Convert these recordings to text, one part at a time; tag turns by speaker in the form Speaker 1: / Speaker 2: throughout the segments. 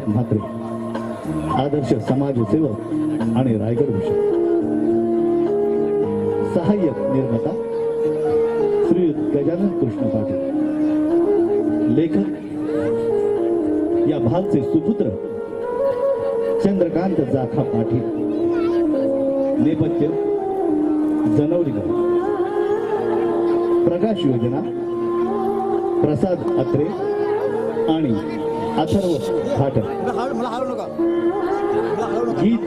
Speaker 1: म्हात्रे, आदर्श समाजसेवक आणि रायगड भूषण. सहाय्यक निर्माता श्रीयुत गजानन कृष्ण पाटील. लेखक या भालचे सुपुत्र चंद्रकांत जाखा पाटील. नेपथ्य जनवरीकर. प्रकाश योजना प्रसाद अत्रे आणि अथर्व फाटक. गीत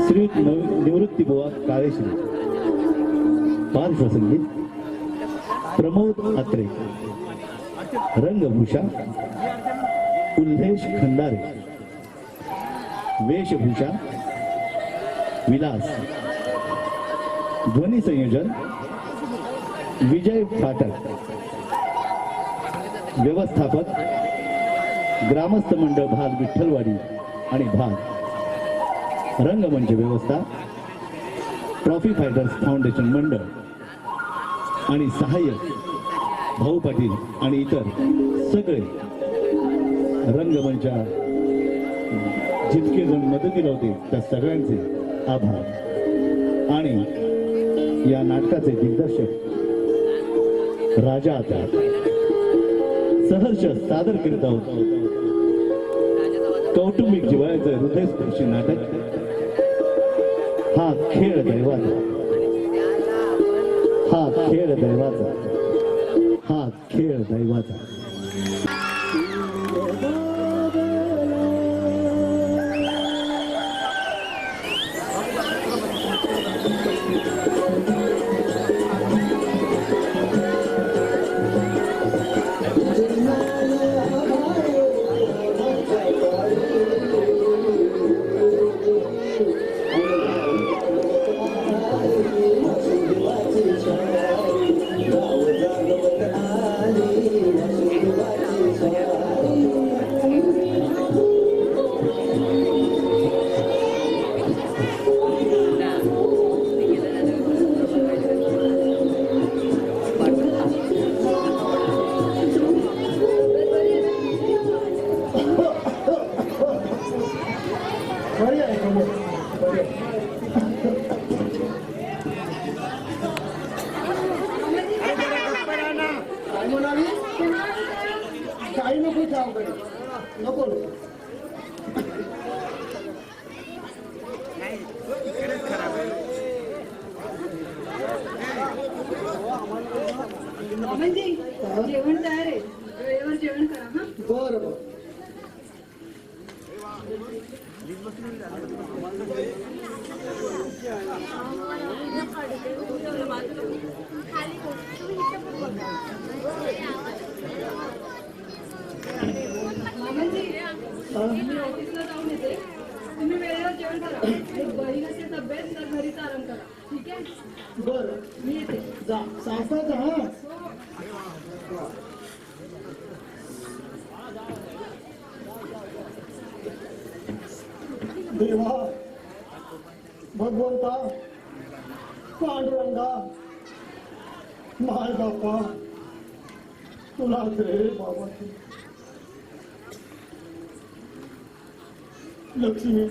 Speaker 1: श्रीयुत निवृत्ती बुवा काळेश्री. पार्श्वसंगीत प्रमोद अत्रे. रंगभूषा उल्लेश खंदारे. वेशभूषा विलास. ध्वनी संयोजन विजय फाटक. व्यवस्थापक ग्रामस्थ मंडळ भाग विठ्ठलवाडी आणि भाग. रंगमंच व्यवस्था ट्रॉफी फायटर्स फाउंडेशन मंडळ आणि सहाय्यक भाऊ पाटील आणि इतर सगळे रंगमंचा जितके जण मदतीला होते त्या सगळ्यांचे आभार. आणि या नाटकाचे दिग्दर्शक राजा आता सहर्ष सादर करीत आहोत कौटुंबिक जिव्हाळ्याचं हृदयस्पर्शी नाटक हा खेळ दैवाचा. हा खेळ दैवाचा. हा खेळ दैवाचा.
Speaker 2: काही नको नको
Speaker 3: जेवण तयार आहे. वेळेवर जेवण करा. हा
Speaker 2: बरं.
Speaker 3: मी ऑफिसला जाऊन येते. तुम्ही वेळेवर जेवण करा. बरी नसेल तब्येत तर घरीच आराम करा. ठीक आहे.
Speaker 2: बरं
Speaker 3: मी येते.
Speaker 2: जा सांगता हा. देवा भगवंता पांडुरंगा माय बापा तुला रे बाबा. लक्ष्मी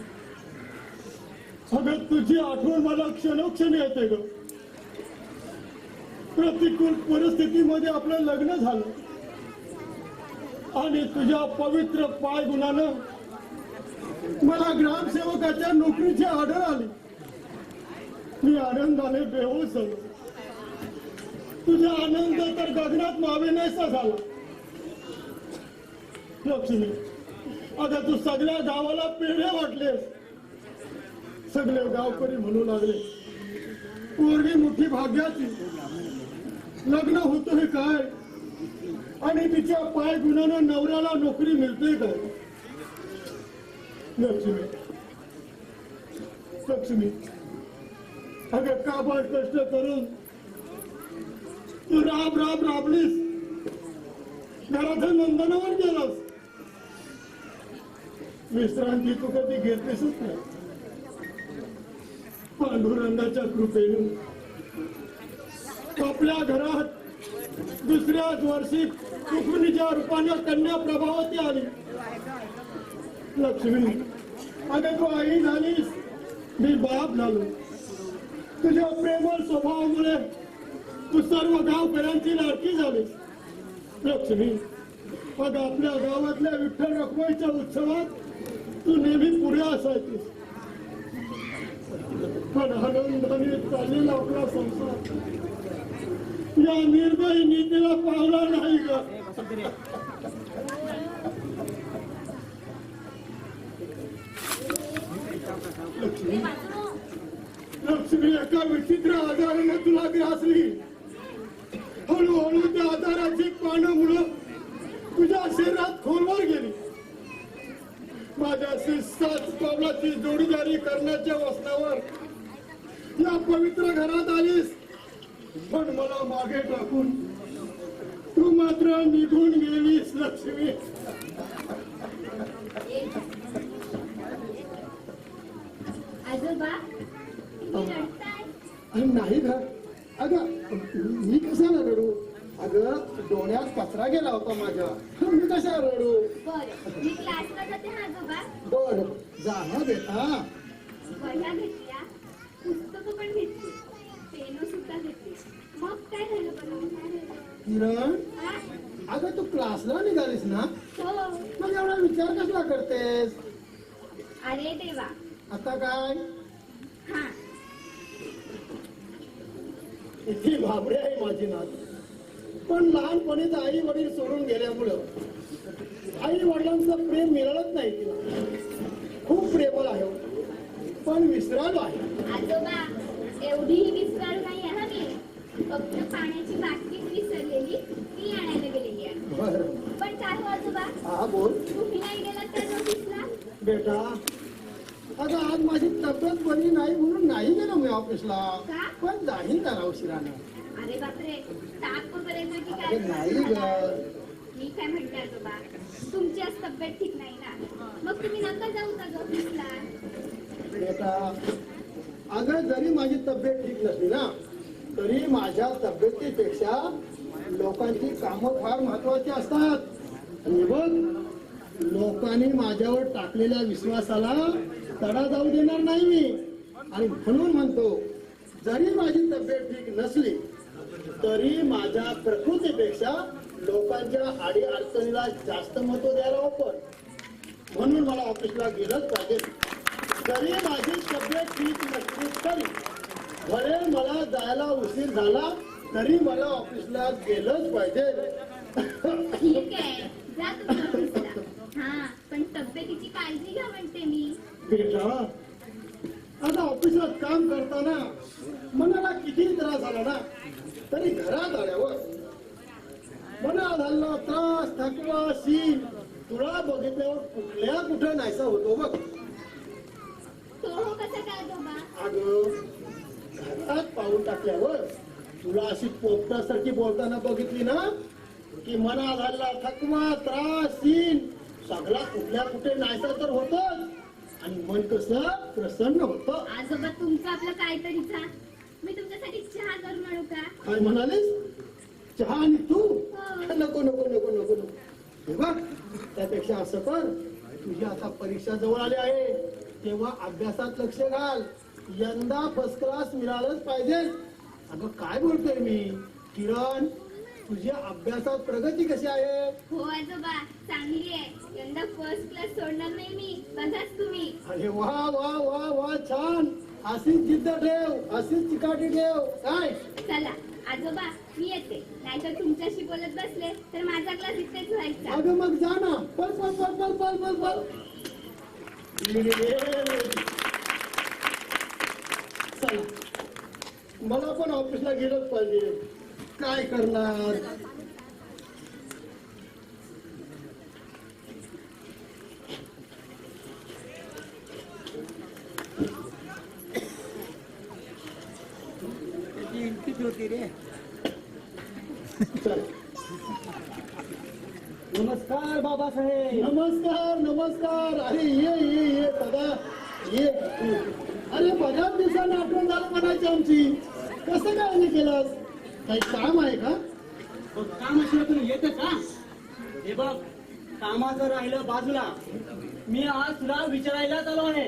Speaker 2: अगं तुझी आठवण मला क्षणोक्षणी येते ग. प्रतिकूल परिस्थितीमध्ये आपलं लग्न झालं आणि तुझ्या पवित्र पाय गुणानं मला ग्रामसेवकाच्या नोकरीची ऑर्डर आली. मी आनंदाने बेहोश झालो. तुझा आनंद तर गगनात मावेनासा झाला. लक्ष्मी अगं तू सगळ्या गावाला पेढे वाटलेस. सगळे गावकरी म्हणू लागले पोरगी मोठी भाग्याची. लग्न होतं हे काय आणि तिच्या पाय गुणानं नवऱ्याला नोकरी मिळते काय. लक्ष्मी लक्ष्मी अगं काबाड कष्ट करून तू राबलीस. घराच्या नंदनावर गेलास. विश्रांती तू कधी घेतेसच नाही. पांडुरंगाच्या कृपेने आपल्या घरात दुसऱ्याच वर्षी कुकुनीच्या रूपाने कन्या प्रभावती आली. लक्ष्मी, अगं तू आई झालीस, मी बाप झालो. तुझ्या प्रेमळ स्वभावामुळे तू सर्व गावकऱ्यांची लाडकी झालीस. लक्ष्मी, मग आपल्या गावातल्या विठ्ठल रखुमाईच्या उत्सवात तू नेहमी पुढे असायचीस. पण आनंदाने चाललेला आपला संसार या निर्दयी नीतीला पावला नाही ग. लक्ष्मी, एका विचित्र आजाराने तुला ग्रासली. हळूहळू त्या आजाराची पानं तुझ्या शरीरात खोलवर गेली. माझ्याशी 7 पावलाची जोडीदारी करण्याच्या वस्तावर या पवित्र घरात आलीस. पण मला मागे टाकून तू मात्र निघून गेलीस. लक्ष्मी,
Speaker 4: आजोबा तुम्ही रडताय?
Speaker 2: अरे नाही ग. अगं मी कशाला रडू? अगं डोळ्यात कचरा गेला होता माझ्या. मी कशाला रडू?
Speaker 4: बरं, मी क्लासला जाते ना आजोबा.
Speaker 2: बर, जाणं बेटा.
Speaker 4: वह्या घेतल्या, पुस्तकं पण घेतली, पेन सुद्धा घेतली. मग काय झालं बरं?
Speaker 2: किरण,
Speaker 4: हा?
Speaker 2: अगं तू क्लासला निघालीस ना,
Speaker 4: हो.
Speaker 2: मग एवढा विचार कसला करतेस?
Speaker 4: अरे देवा.
Speaker 2: आता काय?
Speaker 4: हा.
Speaker 2: इतकी भाबडी आहे माझी नात. पण लहानपणीच आई वडील सोडून गेल्यामुळं आई वडिलांचं प्रेम मिळत नाही तिला. खूप प्रेमळ आहे, पण विसरायला आहे.
Speaker 4: आजोबा, एवढीही विसराळू नाही आहे मी. फक्त पाण्याची बाटलीच विसरलेली, ती आणायला गेलेली आहे.
Speaker 2: बरं,
Speaker 4: पण काय हो आजोबा,
Speaker 2: हा बोल.
Speaker 4: तुम्ही नाही गेलात तर ऑफिसला?
Speaker 2: बेटा, अगं आज माझी तब्येत बरी नाही म्हणून नाही गेलो मी ऑफिसला.
Speaker 4: का?
Speaker 2: पण जाईन जरा उशिरानं.
Speaker 4: अरे बापरे, ताप वगैरे येतोय की काय?
Speaker 2: अगं नाही ग.
Speaker 4: मी काय म्हणते आजोबा, तुमची आज तब्येत ठीक नाही ना, मग तुम्ही नका जाऊ का ग ऑफिसला?
Speaker 2: बेटा, अगं जरी माझी तब्येत ठीक नसली ना, तरी माझ्या तब्येतीपेक्षा लोकांची कामं फार महत्वाची असतात. आणि बघ, लोकांनी माझ्यावर टाकलेल्या विश्वासाला तडा जाऊ देणार नाही मी. आणि म्हणून म्हणतो, जरी माझी तब्येत ठीक नसली तरी माझ्या प्रकृतीपेक्षा लोकांच्या आडी अडचणीला जास्त महत्व द्यायला वापर. म्हणून मला ऑफिसला गेलंच पाहिजे. जरी माझी तब्येत ठीक नसली तरी, भले मला जायला उशीर झाला तरी मला ऑफिसला गेलंच पाहिजे.
Speaker 4: ठीक आहे, जा तुम्ही ऑफिसला. हा, पण तब्येतीची काळजी घ्या म्हणते मी.
Speaker 2: बेटा, आता ऑफिसात काम करताना मनाला किती त्रास झाला ना, तरी घरात आल्यावर मनाला झालेला त्रास, थकवा, शीन तुला बघितल्यावर कुठं नाहीसा होतो बघ.
Speaker 4: तो हो कसा काय आजोबा?
Speaker 2: अगं, घरात पाऊल टाकल्यावर तुला अशी पोपटासारखी बोलताना बघितली ना, की मनाला झालेला थकवा, त्रास, शीन सगळा कुठे नाहीसा तर होतच. आणि मन कसं प्रसन्न होतं.
Speaker 4: आजोबा, तुमचं आपलं काहीतरीचा. मी तुमच्यासाठी चहा करून आणू का?
Speaker 2: काय म्हणालीस? चहा आणि तू?
Speaker 4: हो.
Speaker 2: नको नको नको नको नको. हे बघ, त्यापेक्षा असं कर, तुझी आता परीक्षा जवळ आली आहे, तेव्हा अभ्यासात लक्ष घाल. यंदा फर्स्ट क्लास मिळालंच पाहिजे. अगं काय बोलतोय मी? किरण, तुझ्या अभ्यासात प्रगती कशी आहे?
Speaker 4: हो आजोबा, चांगली आहे. यंदा फर्स्ट क्लास सोडणार नाही मी, बघाच तुम्ही.
Speaker 2: अरे वा वा वा वा, छान. अशीच जिद्द ठेव, अशीच चिकाटी ठेव. काय?
Speaker 4: चला आजोबा, मी येते. नाहीतर तुमच्याशी बोलत बसले तर माझा क्लास इथेच व्हायचा.
Speaker 2: अगं मग जा ना. पल पल पल पल पल पल पल. चला, मला पण ऑफिसला गेलंच पाहिजे. काय करणार? चल.
Speaker 5: नमस्कार बाबासाहेब.
Speaker 2: नमस्कार नमस्कार. अरे ये ये ये दादा ये. अरे बऱ्याच दिवसांनी आठवण झालं म्हणायची आमची. कसं काय नाही केलंस? काही काम आहे का?
Speaker 5: मग काम असलं तर येतं का? हे बघ, कामाचं राहिलं बाजूला, मी आज तुला विचारायलाच आलो आहे.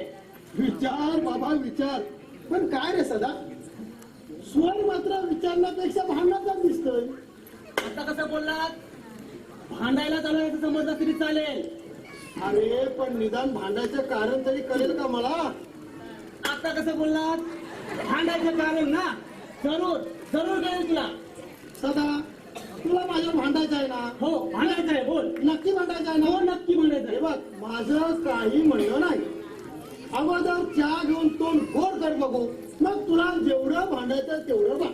Speaker 2: विचार बाबा विचार, पण काय रे सदा स्वर मात्र विचारण्यापेक्षा भांडणाचा दिसतोय.
Speaker 5: आता कसं बोललात? भांडायला चालू आहे समजलं तरी चालेल.
Speaker 2: अरे पण निदान भांडायचं कारण तरी कळेल का मला?
Speaker 5: आता कसं बोललात? भांडायचं कारण ना, जरूर जरूर कळेल तुला.
Speaker 2: सदा तुला माझ्या भांडायचं आहे ना?
Speaker 5: हो भांडायचं आहे, बोल.
Speaker 2: नक्की भांडायचं आहे
Speaker 5: हो
Speaker 2: ना?
Speaker 5: नक्की भांडायचं
Speaker 2: हे
Speaker 5: आहे.
Speaker 2: बघ माझं काही म्हणणं नाही. अगोदर चहा घेऊन तोंड गोड कर बघू, मग तुला जेवढं भांडायचं तेवढं बघ.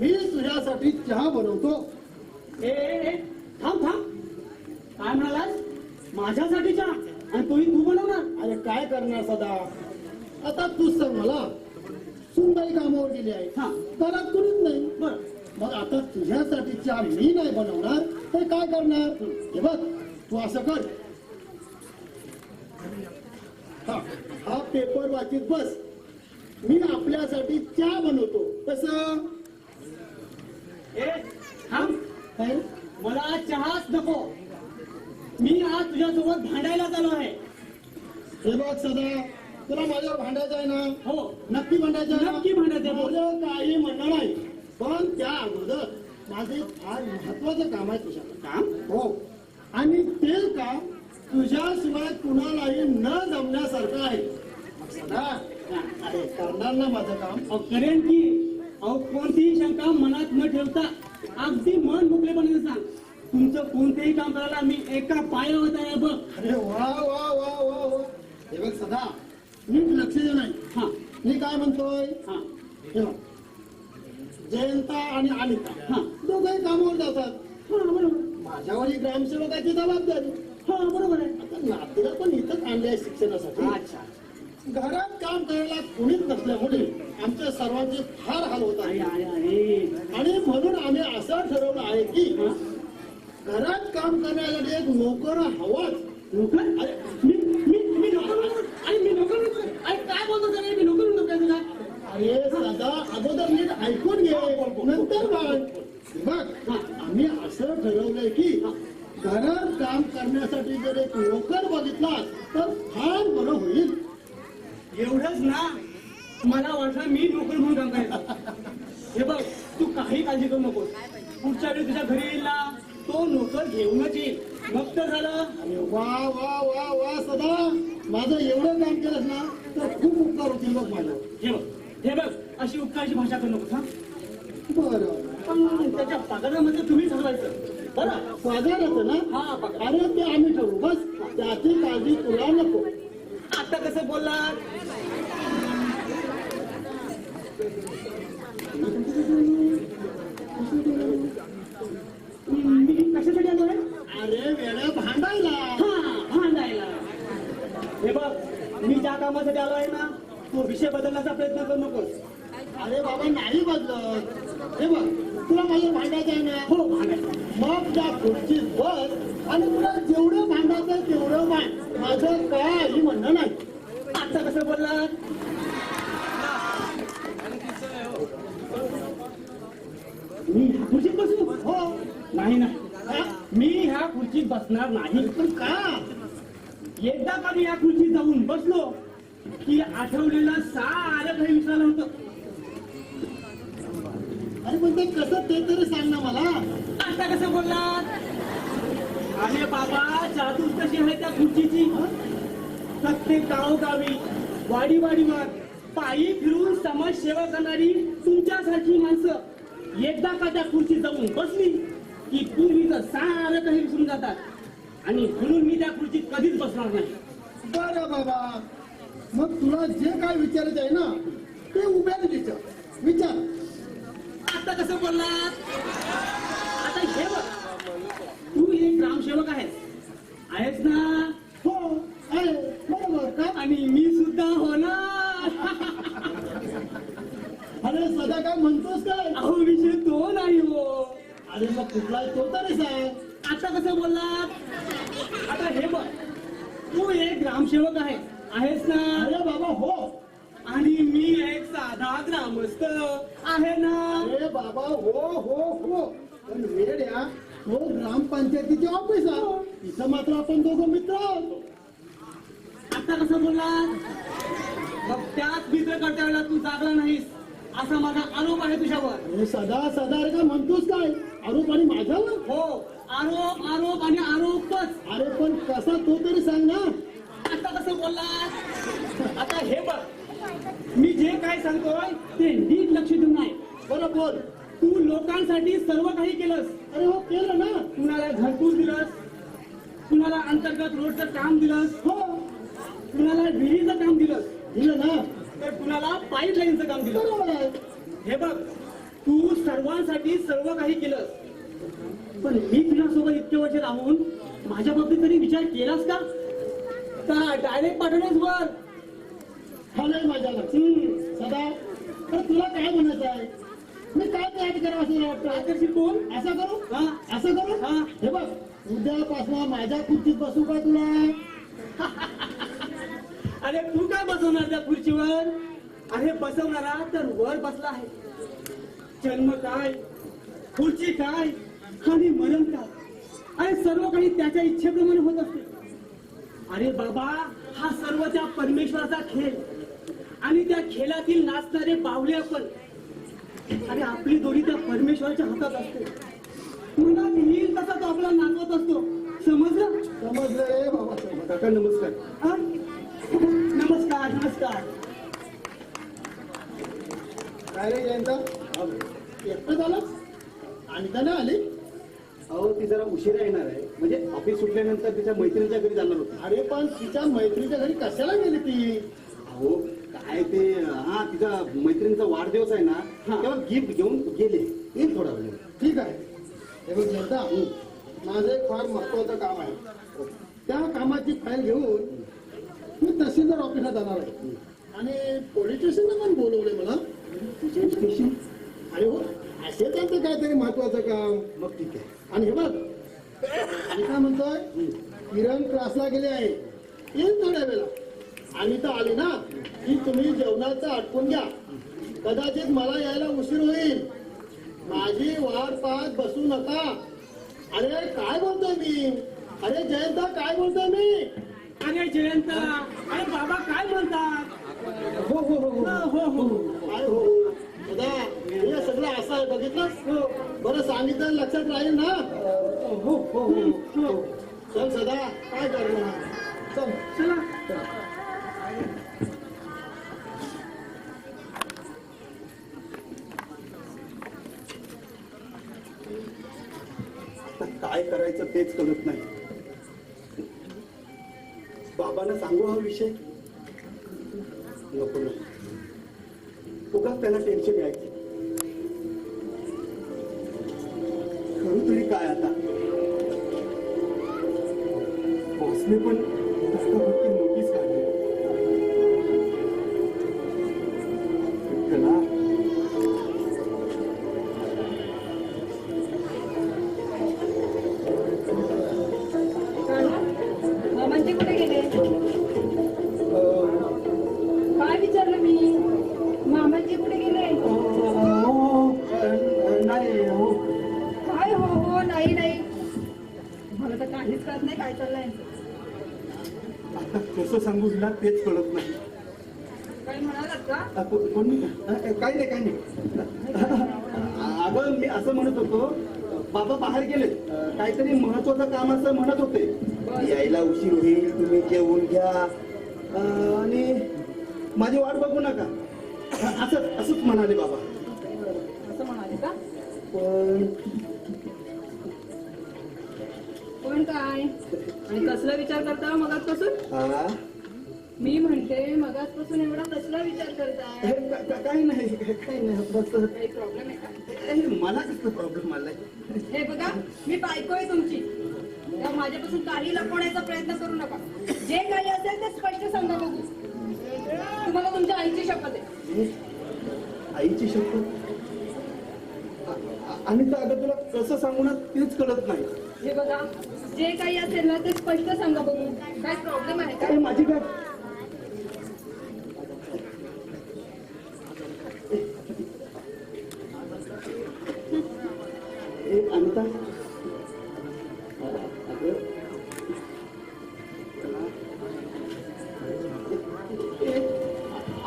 Speaker 2: मी तुझ्यासाठी चहा बनवतो.
Speaker 5: ए थांब थांब, काय म्हणालास? माझ्यासाठी चहा आणि तोही तू बनवणार?
Speaker 2: अरे काय करणार सदा, आता तूच सांग मला. सुनबाई कामावर गेली आहे,
Speaker 5: हा.
Speaker 2: घरात कुणीच नाही.
Speaker 5: बर,
Speaker 2: मग आता तुझ्यासाठी चहा मी नाही बनवणार तर काय करणार? हे बघ तू असं कर, हा पेपर वाचित बस. मी आपल्यासाठी चहा बनवतो. कसं?
Speaker 5: ए थांब,
Speaker 2: काय?
Speaker 5: मला चहाच नको. मी आज तुझ्यासोबत भांडायला आलो आहे.
Speaker 2: हे बघ सदा, तुला माझ्यावर भांडायचं आहे ना?
Speaker 5: हो
Speaker 2: नक्की भांडायचं आहे ना?
Speaker 5: नक्की भांडायचं आहे.
Speaker 2: माझं काही म्हणणं नाही, पण त्या अगोदर माझे फार महत्वाचं काम आहे तुझ्याकडे.
Speaker 5: काम?
Speaker 2: हो, आणि ते काम तुझ्याशिवाय कुणालाही न जमण्यासारखं आहे. सदा, अरे करणार ना माझं काम?
Speaker 5: अहो करेन की. अहो कोणतीही शंका मनात न ठेवता अगदी मन मोकळेपणे सांग. तुमचं कोणतेही काम करायला मी एका पायावर आहे बघ.
Speaker 2: अरे वा वा वा वा वा. हे बघ सदा, नीट लक्ष दे. नाही
Speaker 5: हा
Speaker 2: मी काय म्हणतोय?
Speaker 5: हा
Speaker 2: हे बघ, जयंता आणि अनिता
Speaker 5: हा.
Speaker 2: दोघंही कामावर जातात.
Speaker 5: हा बरोबर.
Speaker 2: माझ्यावरही ग्रामसेवकाची जबाबदारी.
Speaker 5: हा बरोबर आहे.
Speaker 2: आता नातीला पण इथं आणले आहे शिक्षणासाठी.
Speaker 5: अच्छा.
Speaker 2: घरात काम करायला कोणीच नसल्यामुळे आमच्या सर्वांचे फार हाल होत
Speaker 5: अरे
Speaker 2: आहे.
Speaker 5: अरे अरे.
Speaker 2: आणि म्हणून आम्ही असं ठरवलं आहे की
Speaker 5: हा?
Speaker 2: घरात काम करण्यासाठी एक नोकर हवाच.
Speaker 5: नोकर? अरे मी नोकर नोकर. अरे मी नोकर नोकर. अरे काय बोलतो सर? मी नोकर नोकर काय तुला?
Speaker 2: अरे सदा, अगोदर नीट ऐकून घे, नंतर बघ. आम्ही असं ठरवलंय की घरात काम करण्यासाठी जर एक नोकर बघितला तर फार बरं होईल.
Speaker 5: एवढंच ना? मला वाटलं मी नोकर म्हणून काम करायचं. हे बघ, तू काही काळजी करू नकोस. पुढच्या वेळी तुझ्या घरी येईल ना, तो नोकर घेऊनच येईल. मग तर झालं.
Speaker 2: अरे वा वा वा वा सदा, माझं एवढं काम केलंस ना तर खूप उपकार होतील बघ माझ्या.
Speaker 5: हे बघ अशी उपकाराची भाषा करू नकोस. हा
Speaker 2: बरं,
Speaker 5: पण त्याच्या पगारामध्ये तुम्ही ठरवायचं बरं.
Speaker 2: पगाराचं ना?
Speaker 5: हा पगार.
Speaker 2: अरे ते आम्ही ठरवू, बस त्याची काळजी तुला नको.
Speaker 5: आता कसं बोललात? मी कशासाठी आलो आहे?
Speaker 2: अरे वेळा भांडायला.
Speaker 5: हा भांडायला. हे बघ, मी ज्या कामासाठी आलो आहे ना, तो विषय बदलण्याचा प्रयत्न करू नकोस.
Speaker 2: अरे बाबा नाही बदलत. हे बघ, तुला माझं भांडायचं आहे ना?
Speaker 5: हो भांडायचं.
Speaker 2: मग त्या खुर्चीत बस आणि तुला जेवढं भांडायचं तेवढं भांड. माझं काही म्हणणं नाही.
Speaker 5: आता कसं बोललात? मी ह्या खुर्चीत बसू?
Speaker 2: हो.
Speaker 5: नाही ना,
Speaker 2: हा?
Speaker 5: मी ह्या खुर्चीत बसणार नाही.
Speaker 2: पण का?
Speaker 5: एकदा का मी या खुर्चीत जाऊन बसलो की आठवलेलं सारं काही विसरलं होतं.
Speaker 2: अरे पण ते कसं ते तरी सांग ना मला.
Speaker 5: आता कसं बोललात? अरे बाबा, जादूच कशी आहे त्या खुर्चीची. प्रत्येक गावोगावी वाडीवाडीवर पायी फिरून समाजसेवा करणारी तुमच्यासारखी माणसं एकदा का त्या खुर्चीत जाऊन बसली की पूर्वीचं सारं काही विसरून जातात. आणि म्हणून मी त्या खुर्चीत कधीच बसणार नाही.
Speaker 2: बरं बाबा, मग तुला जे काय विचारायचं आहे ना ते उभ्याने विचार.
Speaker 5: आता कसं बोललात? आता हे बघ, तू एक ग्रामसेवक आहेस ना?
Speaker 2: हो आहे, बरोबर का?
Speaker 5: आणि मी सुद्धा होणार.
Speaker 2: अरे सदा काय म्हणतोस काय?
Speaker 5: अहो विषय तो नाही हो.
Speaker 2: अरे मग कुठला तो तरी सांग.
Speaker 5: आता कसं बोललात? आता हे बघ, तू एक ग्रामसेवक आहेस ना?
Speaker 2: अरे बाबा हो.
Speaker 5: आणि मी एक साधा ग्रामस्थ आहे ना?
Speaker 2: अरे बाबा हो हो हो. पण वेड्या, तो ग्रामपंचायतीचे ऑफिस आहे. इथं मात्र आपण दोघं मित्र आहोत.
Speaker 5: आता कसं बोलला? मग त्याच मित्र करता वेळेला तू जागला नाहीस असा माझा आरोप आहे तुझ्यावर.
Speaker 2: हे सदा सदा रे का म्हणतोस काय आरोप आणि माझ्यावर?
Speaker 5: हो, आरोप आरोप आणि आरोपच.
Speaker 2: अरे पण कसा तो तरी सांग ना.
Speaker 5: आता कसं बोलला? आता हे बघ, मी जे काय सांगतोय ते नीट लक्ष देऊन नाही.
Speaker 2: बरं बोल.
Speaker 5: तू लोकांसाठी सर्व काही केलंस.
Speaker 2: अरे हो केलं ना.
Speaker 5: कुणाला घरकुल दिलंस, कुणाला अंतर्गत रोडचं काम दिलंस,
Speaker 2: हो
Speaker 5: कुणाला विहिरीचं काम दिलंस,
Speaker 2: दिलं ना.
Speaker 5: तर कुणाला पाईपलाईनचं काम दिलं.
Speaker 2: बरोबर आहे.
Speaker 5: हे बघ, तू सर्वांसाठी सर्व काही केलंस, पण मी तुझ्यासोबत इतके वर्ष राहून माझ्या बाबतीत तरी विचार केलास का? डायरेक्ट पाठवण्यास वर.
Speaker 2: झालंय माझ्या लक्षात. सदा तर तुला काय म्हणायचं आहे? मी काय तयारी करावं असं वाटतं?
Speaker 5: आकर्षित कोण?
Speaker 2: असं करू
Speaker 5: हा?
Speaker 2: असं करू
Speaker 5: हा.
Speaker 2: हे बघ उद्यापासून माझ्या खुर्चीत बसू का तुला?
Speaker 5: अरे तू काय बसवणार त्या खुर्चीवर? अरे बसवणारा तर वर बसला आहे. जन्म काय, खुर्ची काय आणि मरण काय, अरे सर्व काही त्याच्या इच्छेप्रमाणे होत असते. अरे बाबा, हा सर्व त्या परमेश्वराचा खेळ आणि त्या खेळातील नाचणारे बावले आपण. अरे आपली दोरी त्या परमेश्वराच्या हातात असते. मनात येईल तसा तो आपला नाचवत असतो. समजलं?
Speaker 2: समजलं रे बाबा.
Speaker 5: काका नमस्कार. हा? नमस्कार नमस्कार.
Speaker 2: काय रे जयंत एकटं झालं आणि त्यानं आली?
Speaker 6: अहो ती जरा उशिरा येणार आहे, म्हणजे ऑफिस सुटल्यानंतर तिच्या मैत्रिणीच्या घरी जाणार होती.
Speaker 2: अरे पण तिच्या मैत्रिणीच्या घरी कशाला गेली ती?
Speaker 6: अहो काय ते, हा तिचा मैत्रिणीचा वाढदिवस आहे ना, तेव्हा गिफ्ट घेऊन गेले. येईल थोडा वेळ.
Speaker 2: ठीक आहे. हे बघ जयंता, माझं एक फार महत्वाचं काम आहे. त्या कामाची फाईल घेऊन मी तहसीलदार ऑफिसला जाणार आहे आणि पोलीस स्टेशनला पण बोलवले मला. अरे हो, असे त्यांचं काहीतरी महत्वाचं काम.
Speaker 6: मग ठीक आहे.
Speaker 2: आणि हे बघ मी काय म्हणतोय, किरण क्लासला गेले आहे, येईल थोड्या वेळा. आणि तर आली ना की तुम्ही जेवणाचं आटपून घ्या. कदाचित मला यायला उशीर होईल. माझी वाट पाहत बसू नका. अरे काय बोलतोय मी? अरे जयंता काय बोलतोय मी?
Speaker 5: अरे जयंत, अरे बाबा काय म्हणतात?
Speaker 2: हो हो हो हो
Speaker 5: हो हो
Speaker 2: काय हो सदा हे सगळं असं आहे बघितलंस? हो. बरं सांगितलं लक्षात राहील ना?
Speaker 5: हो हो हो.
Speaker 2: चल सदा काय करणार? चल
Speaker 5: चला.
Speaker 6: आता काय करायचं तेच कळत नाही. बाबांना सांगू हा विषय? नको नको, उगाच त्यांना टेन्शन यायचं. खरं तरी काय आता, बॉसने पण पुस्तकावरती नोटीस काढली. त्याला
Speaker 3: मामांचे कुठे गेले? काय विचारलं मी? मामांचे कुठे गेले?
Speaker 6: नाही हो.
Speaker 3: काय हो हो नाही नाही, मला तर काहीच कळत नाही काय चाललंय.
Speaker 6: आता कसं सांगू तुला तेच कळत नाही.
Speaker 3: काय म्हणालात का?
Speaker 6: कोणी काही नाही काही नाही. अगं मी असं म्हणत होतो, बाबा बाहेर गेले, काहीतरी महत्वाचं काम असं म्हणत होते. यायला उशीर होईल, तुम्ही जेवून घ्या आणि माझी वाट बघू नका, असंच म्हणाले बाबा.
Speaker 3: असं म्हणाले का?
Speaker 6: पण
Speaker 3: पण काय आणि कसला विचार करता मगाचपासून?
Speaker 6: हा
Speaker 3: मी म्हणते मगाचपासून एवढा कसला विचार करताय?
Speaker 6: काही नाही काही नाही, बस
Speaker 3: काही प्रॉब्लेम आहे का?
Speaker 6: मला कसं प्रॉब्लेम आलाय.
Speaker 3: हे बघा, मी बायको आहे तुमची, तेव्हा माझ्यापासून काही लपवण्याचा प्रयत्न करू नका. जे काही असेल ते स्पष्ट सांगा बघू. तुम्हाला तुमच्या आईची शपथ आहे.
Speaker 6: आईची शपथ? आणि तर अगं तुला कसं सांगू ना तेच कळत नाही.
Speaker 3: हे बघा, जे काही असेल ना ते स्पष्ट सांगा बघू. काय प्रॉब्लेम आहे का?
Speaker 6: माझी काय अनिता,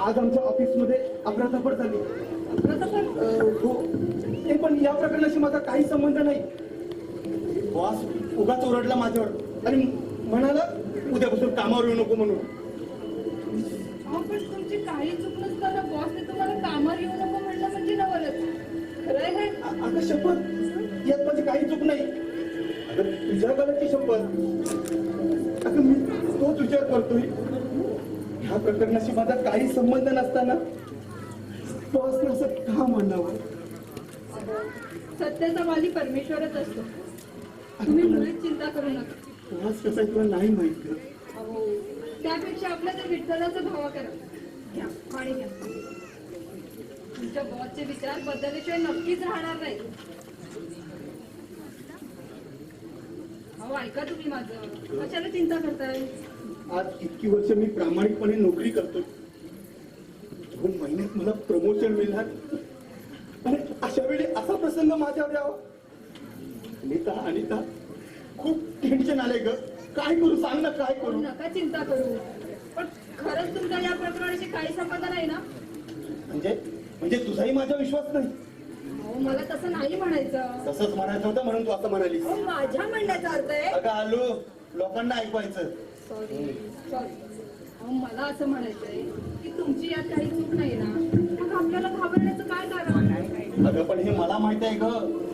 Speaker 6: आज आमच्या ऑफिसमध्ये अफरातफर झाली. हो, ते पण या प्रकरणाशी माझा काही संबंध नाही. बॉस उगाच ओरडला माझ्यावर आणि म्हणाला उद्यापासून कामावर येऊ नको म्हणून.
Speaker 3: अहो, पण तुमची काही चूक नसताना बॉसने तुम्हाला कामावर येऊ नको म्हणलं म्हणजे नवलच. खरंय हे?
Speaker 6: आता शपथ यात माझी काही चूक नाही. अगं तुझ्या गळ्याची शपथ. अगं मी तोच विचार करतोय, ह्या प्रकरणाशी माझा काही संबंध नसताना बॉसने असं का म्हणावं.
Speaker 3: सत्याचा वाली परमेश्वरच असतो. तुम्ही मुळीच चिंता करू नका.
Speaker 6: बॉस कसा आहे तुला नाही माहित गं.
Speaker 3: अहो, त्यापेक्षा आपल्या त्या विठ्ठलाचा धावा करा. घ्या, पाणी घ्या. तुमच्या बॉसचे विचार बदलल्याशिवाय नक्कीच राहणार नाही. अहो, ऐका तुम्ही माझं. कशाला चिंता करताय?
Speaker 6: आज इतकी वर्ष मी प्रामाणिकपणे नोकरी करतोय. 2 महिन्यात मला प्रमोशन मिळणार आणि अशा वेळी असा प्रसंग माझ्यावर यावा. अनिता खूप टेन्शन आलंय ग. काय करू सांग ना, काय
Speaker 3: अहो,
Speaker 6: करू.
Speaker 3: नका चिंता करू. पण खरंच तुमच्या या प्रकरणाशी काही संबंध नाही ना?
Speaker 6: म्हणजे तुझाही माझा विश्वास नाही.
Speaker 3: अहो, मला तसं नाही म्हणायचं.
Speaker 6: तसंच म्हणायचं होतं म्हणून तू असं म्हणालीस.
Speaker 3: अहो, माझ्या म्हणण्याचा अर्थ आहे.
Speaker 6: अगं आलो लोकांना ऐकवायचं.
Speaker 3: सॉरी. अहो, मला असं म्हणायचंय की तुमची यात काही चूक नाही ना, मग आपल्याला घाबरण्याचं काय कारण?
Speaker 6: अगं पण हे मला माहित आहे ग,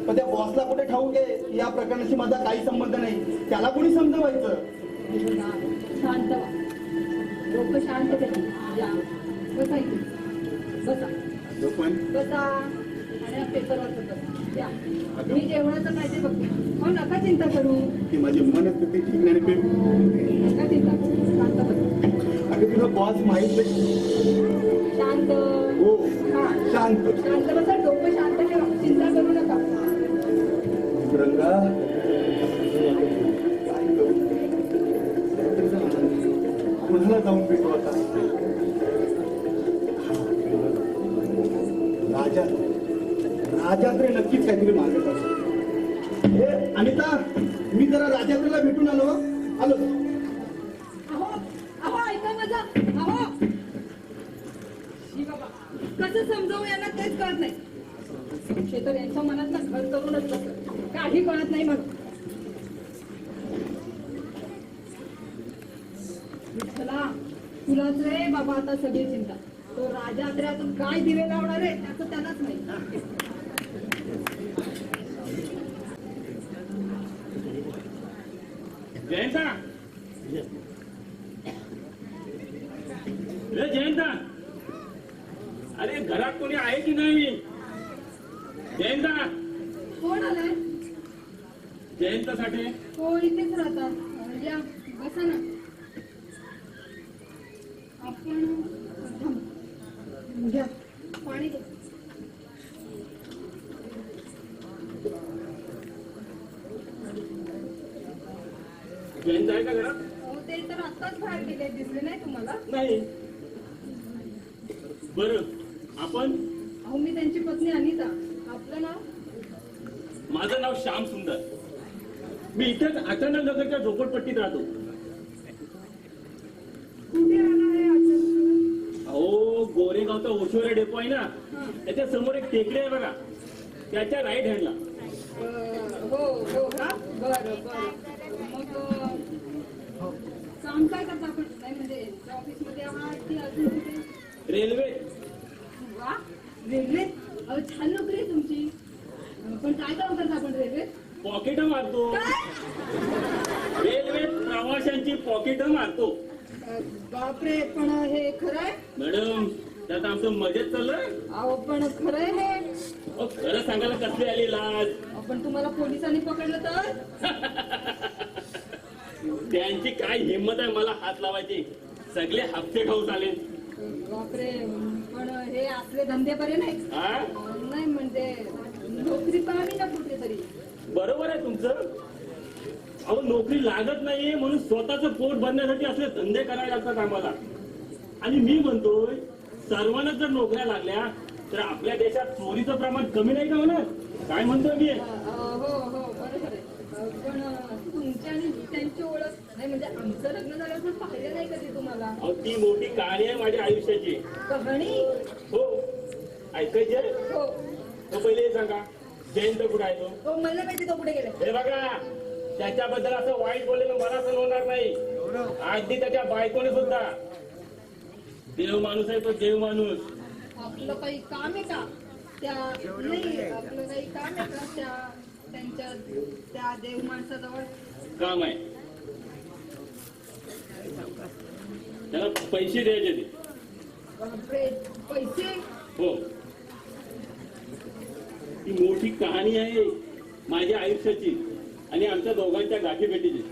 Speaker 6: पण त्या बॉसला कुठे ठाऊक आहे या प्रकरणाशी माझा काही संबंध नाही. त्याला कोणी समजवायचं.
Speaker 3: शांत व्हा. डोकं शांत करा. या, बसा इथे. बसा
Speaker 6: पण
Speaker 3: बसा आणि पेपरवर बसा. या, मी जेवणाचं काय ते बघते. हो, नका चिंता करू.
Speaker 6: ती माझी मनस्थिती ठीक नाही रे.
Speaker 3: नका चिंता करू. शांत बसा.
Speaker 6: अगं तुला बॉस माहित नाही.
Speaker 3: शांत.
Speaker 6: हो
Speaker 3: हा,
Speaker 6: शांत.
Speaker 3: शांत बसा. डोकं शांत ठेवा. चिंता करू नका.
Speaker 6: रंगा काय करू. कुणाला जाऊन भेटू आता. राजात्रे नक्कीच काहीतरी मार्ग काढतो. हे अनिता, मी जरा राजात्रेला भेटून आलो.
Speaker 3: अहो, ऐका माझा. अहो, शी बाबा, कसं समजावं यांना तेच कळत नाही. संशय तर यांच्या मनात ना घर करूनच बसत. काही कळत नाही म्हणून. विठ्ठला, तुलाच रे बाबा आता सगळी चिंता. तो राजा आत्र्यातून काय दिवे लावणार आहे त्याचं त्यालाच नाही.
Speaker 7: जयंता, जयंता, अरे घरात कोणी आहे की नाही? जयंता,
Speaker 3: कोण आलाय?
Speaker 7: जयंत साठे.
Speaker 3: हो, इथेच राहतात. या, बसा ना. आपण घ्या, पाणी घ्या.
Speaker 7: जयंत आहे का घरात?
Speaker 3: हो, ते तर आत्ताच बाहेर गेले. दिसले नाही तुम्हाला?
Speaker 7: नाही. बरं, आपण?
Speaker 3: अहो, मी त्यांची पत्नी अनिता. आपलं नाव?
Speaker 7: माझं नाव श्याम सुंदर. मी इथेच अचानक नगरच्या झोपडपट्टीत राहतो.
Speaker 3: कुठे राहणार आहे अचानक?
Speaker 7: अहो, गोरेगावचा ओशोरे डेपो आहे ना, त्याच्या समोर एक टेकडी आहे बघा, त्याच्या राईट हँडला.
Speaker 3: हो का? बरं. मग काम काय करता आपण? नाही म्हणजे ऑफिसमध्ये आहात की अजून कुठे?
Speaker 7: रेल्वे.
Speaker 3: वा, रेल्वेत? अहो, छान नोकरी आहे तुमची. पण काय काम करता आपण रेल्वेत?
Speaker 7: पॉकेट मारतो. रेल्वेत प्रवाशांची पॉकेट मारतो.
Speaker 3: बापरे, पण हे खरं आहे?
Speaker 7: मॅडम, त्यात आमचं मजेत चाललंय.
Speaker 3: अहो, पण खरं आहे हे?
Speaker 7: अहो, खरं सांगायला कसली आली लाज.
Speaker 3: आपण तुम्हाला पोलिसांनी पकडलं तर?
Speaker 7: त्यांची काय हिंमत आहे मला हात लावायची. सगळे हप्ते खाऊ चालेल.
Speaker 3: बापरे, पण हे असले धंदे बरे नाही.
Speaker 7: हा,
Speaker 3: नाही म्हणजे नोकरी पाहावी ना कुठेतरी.
Speaker 7: बरोबर आहे तुमचं. अहो, नोकरी लागत नाहीये म्हणून स्वतःचं पोट भरण्यासाठी असले धंदे करायला लागतात आम्हाला. आणि मी म्हणतोय, सर्वांना जर नोकऱ्या लागल्या तर आपल्या देशात चोरीचं प्रमाण कमी नाही का होणार? काय म्हणतोय मी?
Speaker 3: हो, बरोबर आहे. पण तुमची आणि त्यांची ओळख नाही म्हणजे आमचं लग्न झाल्यावर पाहिलं नाही कधी तुम्हाला.
Speaker 7: अहो, ती मोठी कहाणी आहे माझ्या आयुष्याची.
Speaker 3: कहाणी?
Speaker 7: हो, ऐकायची आहे?
Speaker 3: हो
Speaker 7: तो पहिले हे सांगा, जयंत कुठे आहे तो?
Speaker 3: हो मला माहिती तो कुठे गेला.
Speaker 7: हे बघा, त्याच्याबद्दल असं वाईट बोललेलं मला सहन होणार नाही. अगदी त्याच्या बायकोने सुद्धा. देव माणूस आहे तो, देव माणूस.
Speaker 3: आपलं काही काम आहे का त्या नाही आपलं काही काम आहे का त्यांच्या त्या देव माणसाजवळ?
Speaker 7: काम आहे, त्याला पैसे द्यायचे ते.
Speaker 3: बापरे, पैसे?
Speaker 7: हो, ती मोठी कहाणी आहे माझ्या आयुष्याची आणि आमच्या दोघांच्या गाठीभेटीची.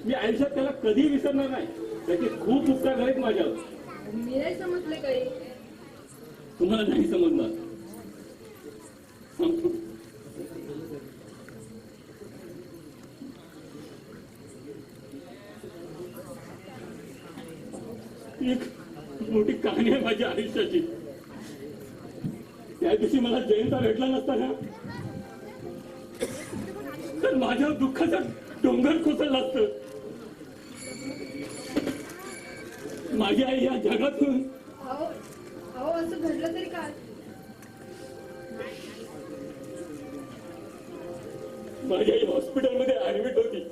Speaker 7: मी आयुष्यात त्याला कधी विसरणार नाही. त्याचे खूप उपकार आहेत माझ्यावर.
Speaker 3: मी नाही समजले काही.
Speaker 7: तुम्हाला नाही समजणार, सांगतो. एक मोठी कहाणी आहे माझ्या आयुष्याची. त्या दिवशी मला जयंता भेटला नसता ना तर माझ्यावर दुःखाचा डोंगर कोसळला असत. माझी आई या जगातून
Speaker 3: अहो अहो असं घडलं तरी काय?
Speaker 7: माझी आई हॉस्पिटलमध्ये ऍडमिट होती.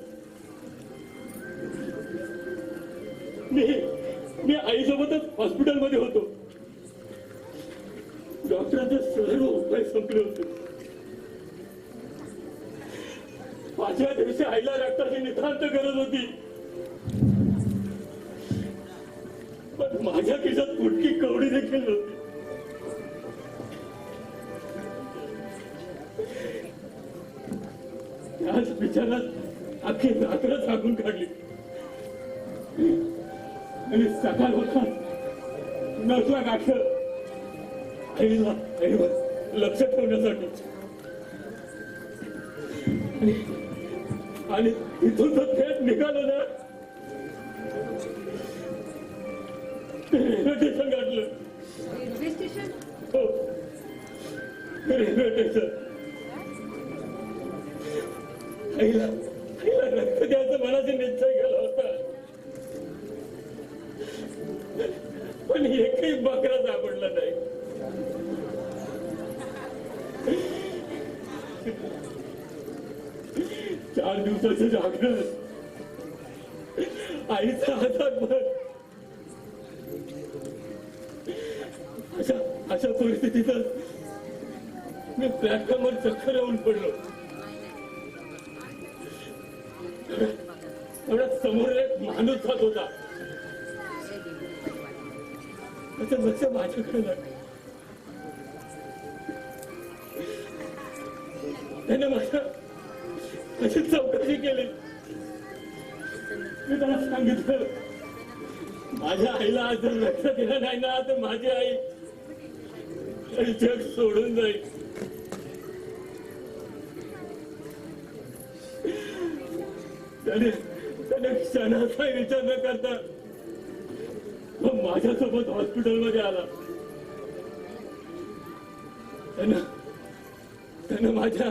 Speaker 7: मी आईसोबतच हॉस्पिटलमध्ये होतो. डॉक्टरांचे सर्व उपाय संपले होते. माझ्या दिवशी आईला रक्ताची नितांत गरज होती. पण माझ्या खिशात फुटकी कवडी देखील नव्हती. त्याच विचारात अख्खी रात्र झाकून काढली आणि सकाळ होता नसला गाठ आईवर लक्ष ठेवण्यासाठी. आणि इथून तर थेट निघालो ना रेल्वे स्टेशन गाठलं.
Speaker 3: Railway station?
Speaker 7: हो, रेल्वे स्टेशन. आईला रक्त द्यायचं मनाचा निश्चय केला होता. पण एकही बकरा सापडला नाही. चार दिवसाचं जागरण, आईचा हातात भर. अशा परिस्थितीत मी प्लॅटफॉर्मवर चक्कर येऊन पडलो. एवढ्या समोर एक माणूस जात होता. त्याचं लक्ष माझ्याकडे लागलं. त्याने माझी चौकशी केली. मी त्याला सांगितलं माझ्या आईला आज जर लक्ष दिलं नाही ना तर माझी आई जग सोडून जाईल. त्याने क्षणाचा विचार न करता माझ्यासोबत हॉस्पिटलमध्ये आला. त्यानं माझ्या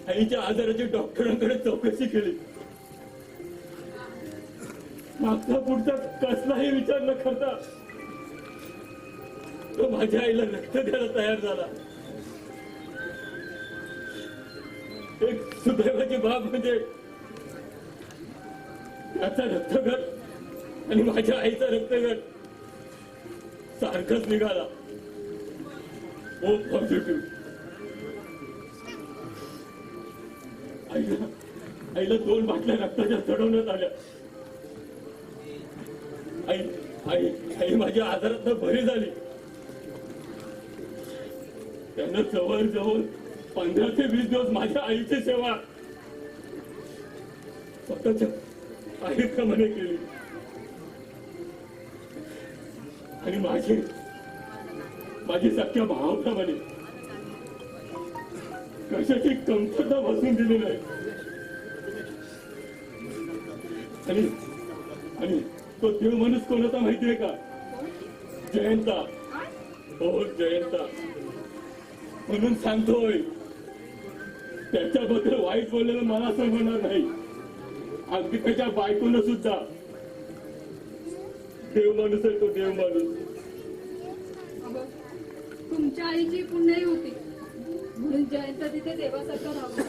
Speaker 7: आईच्या आजाराची डॉक्टरांकडे चौकशी केली. मागचा पुढचा कसलाही विचार न करता तो माझ्या आईला रक्त द्यायला तयार झाला. एक सुदैवाची बाब म्हणजे त्याचा रक्तगट आणि माझ्या आईचा रक्तगट सारखाच निघाला. O positive. आईला 2 बाटल्या रक्ताच्या चढवण्यात आल्या. आई माझ्या आजारात बरी झाली. त्यानं जवळजवळ 15 ते 20 दिवस माझ्या आईची सेवा स्वतःच्या आईप्रमाणे केली. आणि माझी सख्या भावाप्रमाणे कशाची कमतरता बसून दिली नाही. आणि तो देव माणूस कोणाचा माहितीये का? जयंता. हो, जयंता. म्हणून सांगतोय त्याच्याबद्दल वाईट बोललेलं मला सहन होणार नाही. अगदी त्याच्या बायकोनं सुद्धा. देव माणूस आहे तो, देव माणूस.
Speaker 3: अगं, तुमच्या आईची पुण्याई होती म्हणून जयंत तिथे देवासारखं राहतो.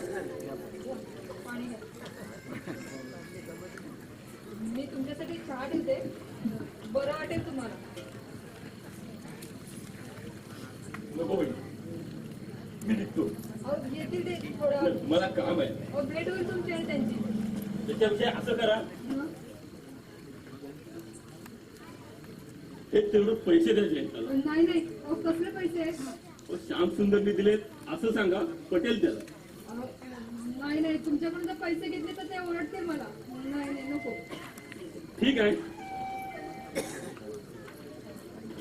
Speaker 3: पाणी घ्या. मी तुमच्यासाठी चहा ठेवते, बरं वाटेल तुम्हाला.
Speaker 7: नको बाई, मी निघतो.
Speaker 3: अहो, येतील ते थोडं.
Speaker 7: मला काम आहे.
Speaker 3: अहो, भेट होईल तुमची आणि त्यांची.
Speaker 7: त्याच्यापेक्षा असं करा,
Speaker 3: हं?
Speaker 7: हे तेवढं पैसे द्यायचे त्याला.
Speaker 3: नाही नाही, अहो, कसले पैसे?
Speaker 7: श्याम सुंदरने दिलेत असं सांगा, पटेल त्याला.
Speaker 3: अहो, नाही नाही, तुमच्याकडून जर पैसे घेतले तर ते ओरडतील मला. नाही नाही, नको.
Speaker 7: ठीक आहे,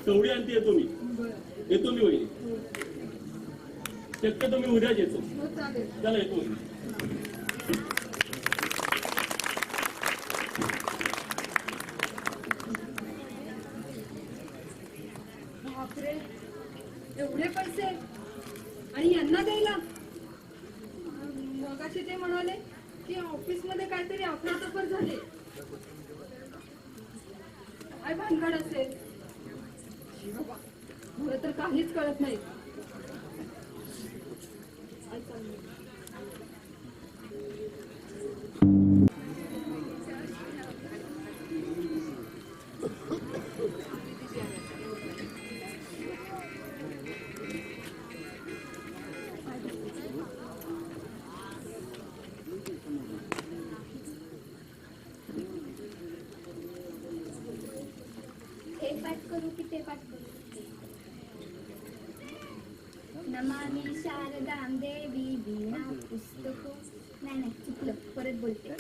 Speaker 7: चवडी आणते, येतो मी.
Speaker 3: बरं,
Speaker 7: येतो मी वहिनी.
Speaker 3: हो.
Speaker 7: शक्यतो मी उद्याच येतो.
Speaker 3: हो, चालेल.
Speaker 7: चला येतो.
Speaker 3: बापरे, एवढे पैसे आणि यांना द्यायला? मगाशी ते म्हणाले की ऑफिस मध्ये काहीतरी अफरातफर झाले. काय भानगड असेल? बाबा, मला तर काहीच कळत नाही. काय चाललंय?
Speaker 4: हे पाठ करू की ते पाठ करू? नमामि शारदां देवी वीणा पुस्तक. नाही चुकलं, परत बोलते.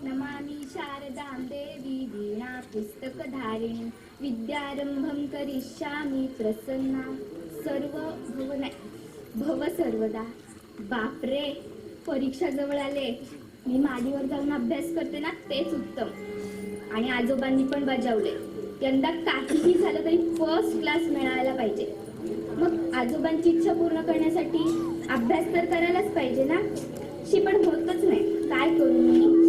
Speaker 4: नमामि शारदां देवी वीणा पुस्तकधारिणी विद्यारंभं करिष्यामि प्रसन्ना सर्व भव नाही भव सर्वदा. बापरे, परीक्षा जवळ आले. मी माडीवर जाऊन अभ्यास करते ना, तेच उत्तम. आणि आजोबांनी पण बजावले, यंदा काहीही झालं तरी फर्स्ट क्लास मिळायला पाहिजे. मग आजोबांची इच्छा पूर्ण करण्यासाठी अभ्यास तर करायलाच पाहिजे ना. शी पण होतच नाही. काय करू मी?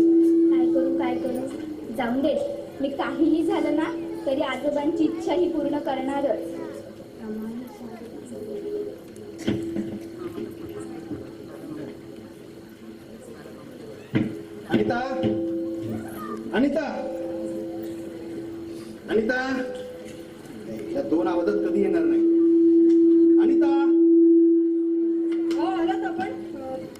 Speaker 4: काय करू? जाऊन दे, मी काहीही झालं ना तरी आजोबांची इच्छा ही पूर्ण करणारच.
Speaker 6: अनिता, अनिता, अनिता, या दोन आवाजात कधी येणार नाही. अनिता.
Speaker 3: हो, आलात आपण.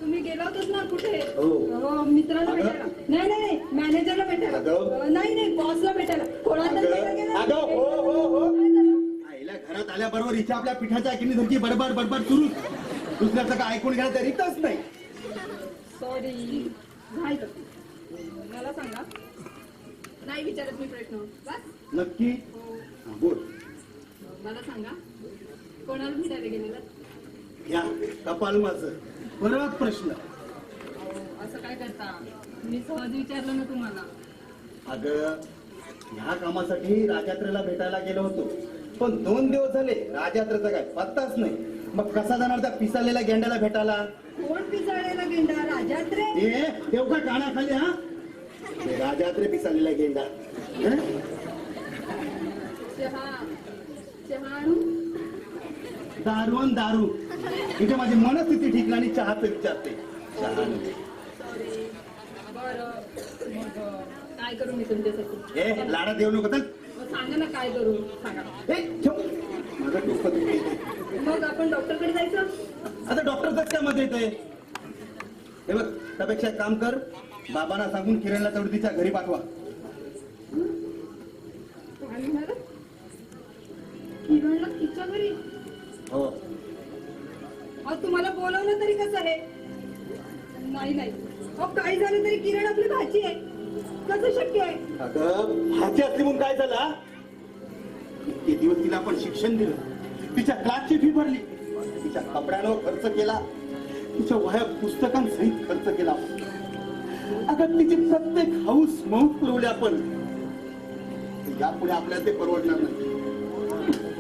Speaker 3: तुम्ही गेला होतात ना कुठे?
Speaker 6: हो.
Speaker 3: मित्राला
Speaker 6: अगं.
Speaker 3: भेटायला. नाही मॅनेजरला भेटायला.
Speaker 6: अगं.
Speaker 3: नाही बॉसला भेटायला. कोणाला तरी भेटायला गेला.
Speaker 6: अगं, हो.
Speaker 3: काय झालं?
Speaker 6: आईला घरात आल्याबरोबर इथे आपल्या पिठाच्या ऐकणी धरती बडबड सुरू. दुसऱ्याचं काय ऐकून घ्यायला तरीच नाही.
Speaker 3: सॉरी. नाही तर मला सांगा, नाही विचारत मी प्रश्न. बस.
Speaker 6: नक्की?
Speaker 3: हो.
Speaker 6: हा, बोल.
Speaker 3: मला सांगा, कोणाला भेटायला गेलेला?
Speaker 6: घ्या कपाल माझं. परत प्रश्न.
Speaker 3: असं काय करता? मी सहज विचारलं ना तुम्हाला.
Speaker 6: अगं, ह्या कामासाठी राजयात्रेला भेटायला गेलो होतो, पण 2 दिवस झाले राजयात्रेचा काय पत्ताच नाही. मग कसा जाणार त्या पिसालेल्या गेंड्याला भेटायला?
Speaker 3: कोण पिसाळलेला गेंडा? राजात्रे?
Speaker 6: ए देव का कानाखाली? हा, ते राजयात्रे पिसालेला गेंडा. हं?
Speaker 3: चहा आणू?
Speaker 6: दारू आणि दारू. इथे माझी मनस्थिती ठीक नाही आणि चहाचं विचारते. चहा नाही.
Speaker 3: सॉरी. बरं, मग काय करू मी तुमच्यासाठी?
Speaker 6: ए लाडा देऊ नको तर.
Speaker 3: मग सांगा ना, काय करू सांगा.
Speaker 6: ए ठेव. माझं डोकं दुखते.
Speaker 3: मग आपण डॉक्टरकडे जायचं?
Speaker 6: आता डॉक्टरच त्यामध्ये येतंय. हे बघ, त्यापेक्षा एक काम कर, बाबांना सांगून किरणला तेवढं तिच्या घरी पाठवा.
Speaker 3: काय म्हणाल? किरणला तिच्या घरी?
Speaker 6: हो.
Speaker 3: अहो, तुम्हाला बोलवलं तरी कसं आहे? नाही अहो, काय झालं तरी किरण आपली भाची आहे. कसं शक्य आहे?
Speaker 6: अगं भाची असली म्हणून काय झालं? इतके दिवस तिला आपण शिक्षण दिलं, तिच्या क्लासची फी भरली, तिच्या कपड्यांवर खर्च केला, तिच्या वह्या पुस्तकांसहित खर्च केला. अगं तिची प्रत्येक हाऊस मौज पुरवली आपण. यापुढे आपल्याला ते परवडणार नाही.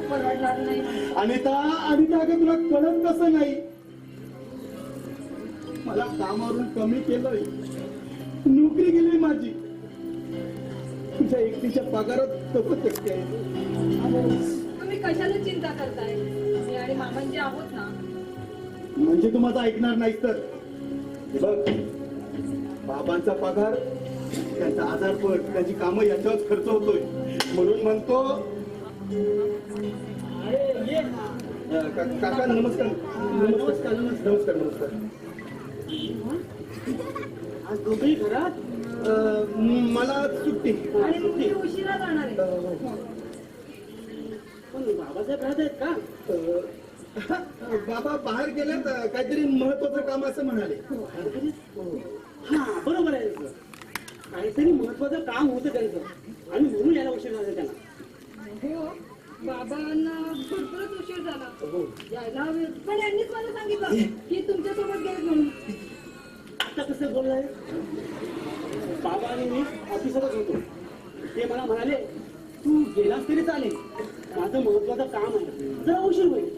Speaker 3: परवडणार नाही.
Speaker 6: अनिता अगं तुला कळत कसं नाही? मला कामावरून कमी केलंय, नोकरी गेली माझी. तुझ्या एकटीच्या पगारात तसं शक्य आहे.
Speaker 3: तुम्ही कशाला चिंता करताय? मी आणि मामांजी आहोत ना.
Speaker 6: म्हणजे तू माझं ऐकणार नाहीस तर हे बघ, बाबांचा पगार, त्यांचा आजारपण, त्यांची कामं याच्यावर खर्च होतोय. म्हणून म्हणतो
Speaker 5: अरे ये
Speaker 6: काका नमस्कार. नमस्कार नमस्कार नमस्कार.
Speaker 5: आज दोघेही घरात.
Speaker 6: मला सुट्टी.
Speaker 3: आणि मी उशिरा जाणार आहे.
Speaker 5: पण बाबासाहेब राहत आहेत का?
Speaker 6: बाबा बाहेर गेलेत, काहीतरी महत्वाचं काम असं म्हणाले.
Speaker 5: हा बरोबर आहे तुझं. काहीतरी महत्वाचं काम होतं त्यांचं आणि म्हणून यायला उशीर झाला त्यांना.
Speaker 3: हो, बाबांना भरपूरच उशीर झाला. यायला हवे होते. पण यांनीच मला सांगितलं की तुमच्यासोबत गेले म्हणून.
Speaker 5: आता कसं बोललाय? बाबा आणि मी ऑफिसरच होतो. ते मला म्हणाले तू गेलास तरी चालेल, माझं महत्वाचं काम आहे, जरा उशीर होईल,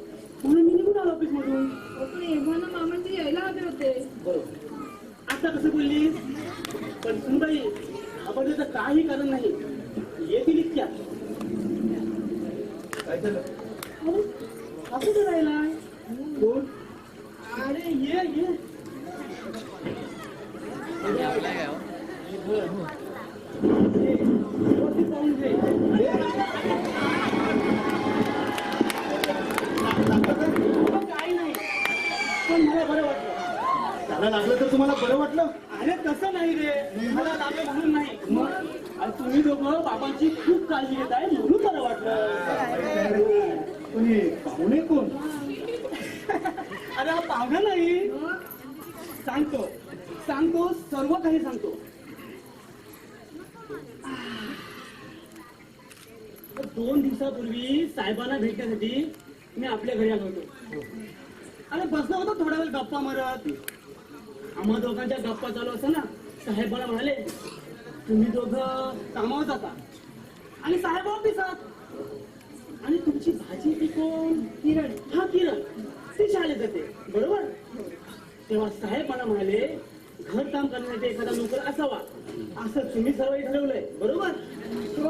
Speaker 5: म्हणून मी निघून आलो ऑफिस मधून.
Speaker 3: पण एव्हा ना मामांची यायला हवे होते.
Speaker 5: बरोबर. आता कसं बोललीस? पण सुनबाई, घाबरण्याचं काही कारण नाही, येतील इतक्या.
Speaker 6: काय झालं?
Speaker 5: असं राहिला.
Speaker 6: कोण?
Speaker 5: अरे ये ये. व्यवस्थित पाहून घे. काही नाही, पण मला बरं वाटलं.
Speaker 6: त्याला लागलं तर तुम्हाला बरं वाटलं?
Speaker 5: अरे तसं नाही रे, मला लागलं म्हणून नाही. आणि तुम्ही दोघं बाबांची खूप काळजी घेत आहे म्हणून बरं वाटलं.
Speaker 6: पण हे पाहुणे कोण?
Speaker 5: अरे हा पाहुणा नाही. सांगतो सांगतो सर्व काही सांगतो. दोन दिवसापूर्वी साहेबांना भेटण्यासाठी मी आपल्या घरी आलो होतो. अरे बसलो होतो थोडा वेळ गप्पा मारत. आम्हा दोघांच्या गप्पा चालू असताना साहेब मला म्हणाले तुम्ही दोघं कामावर जाता आणि साहेब ऑफिसात, आणि तुमची भाजी ती कोण? किरण. हा किरण, ती शाळेत जाते बरोबर. तेव्हा साहेब मला म्हणाले घर काम करण्यासाठी एखादा नोकर असावा, असं तुम्ही सर्व ठरवलंय बरोबर?
Speaker 3: हो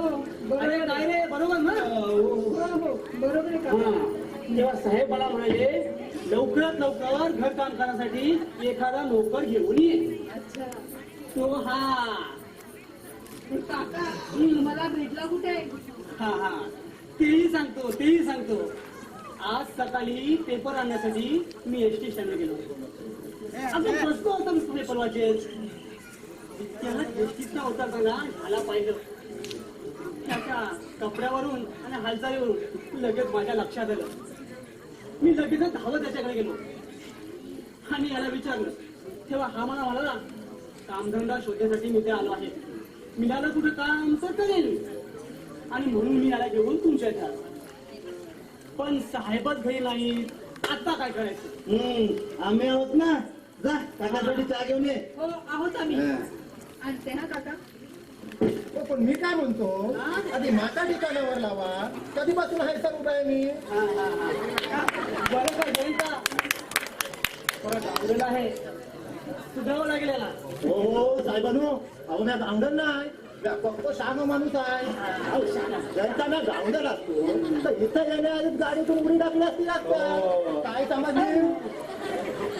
Speaker 5: अरे काय रे, बरोबर ना?
Speaker 3: हो बरोबर आहे का?
Speaker 5: हा. तेव्हा साहेब मला म्हणाले लवकरात लवकर घर काम करण्यासाठी एखादा नोकर घेऊन ये.
Speaker 3: अच्छा.
Speaker 5: तो हा
Speaker 3: काका मला भेटला कुठे?
Speaker 5: हा हा तेही सांगतो. आज सकाळी पेपर आणण्यासाठी मी एसटी स्टँडला गेलो होतो. आपण बसलो होतो मी पेपर वाचेल. त्याला एसटीचा अवतारताना झाला पाहिजे. त्याच्या कपड्यावरून आणि हालचालीवरून लगेच माझ्या लक्षात आलं. मी लगेच धावत त्याच्याकडे गेलो आणि याला विचारलं. तेव्हा हा मला म्हणाला कामधंदा शोधण्यासाठी मी ते आलो आहे, मिळालं कुठं काम तर करेल, आणि म्हणून मी याला घेऊन तुमच्या इथे आलो. पण साहेबच घरी नाही, आता काय करायचं?
Speaker 6: आम्ही आहोत ना. जा काकासाठी चहा घेऊन ये.
Speaker 3: हो आहोत आम्ही.
Speaker 6: हा.
Speaker 3: आणते ना काका.
Speaker 2: हो, पण मी काय म्हणतो, आधी माता ठिकाणावर लावा. कधीपासून आहे सर उभा आहे मी.
Speaker 5: बरोबर जयंता, परत आवडलेला आहे, सुधारावं लागेल याला.
Speaker 1: हो साहेबांनो, अवघ्यात अंगण नाही, फक्त शहाणा माणूस आहे. जनताना गावंडर असतो तर इथं येण्याआधीच गाडीतून उडी टाकली असती लागतं. काय समजली?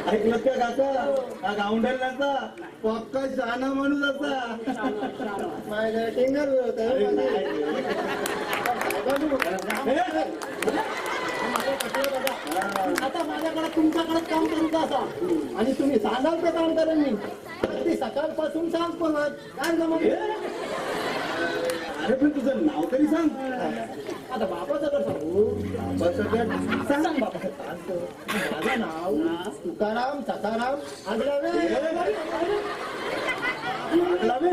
Speaker 6: ऐकलं का काका? हा गावंडर नसता, पक्का शहाणा माणूस असा.
Speaker 1: माझ्या टेंगर आता माझ्याकडे तुमच्याकडे काम करूचा असा आणि तुम्ही सांगाल तर काम करेन मी. अगदी सकाळपासून सांग परत काय जमत.
Speaker 6: अरे पण तुझं नाव तरी सांग.
Speaker 1: आता बाबाचं तर सांगू.
Speaker 6: सांग बाबा.
Speaker 1: माझं नाव तुकाराम सखाराम आगलावे.
Speaker 6: लागलावे?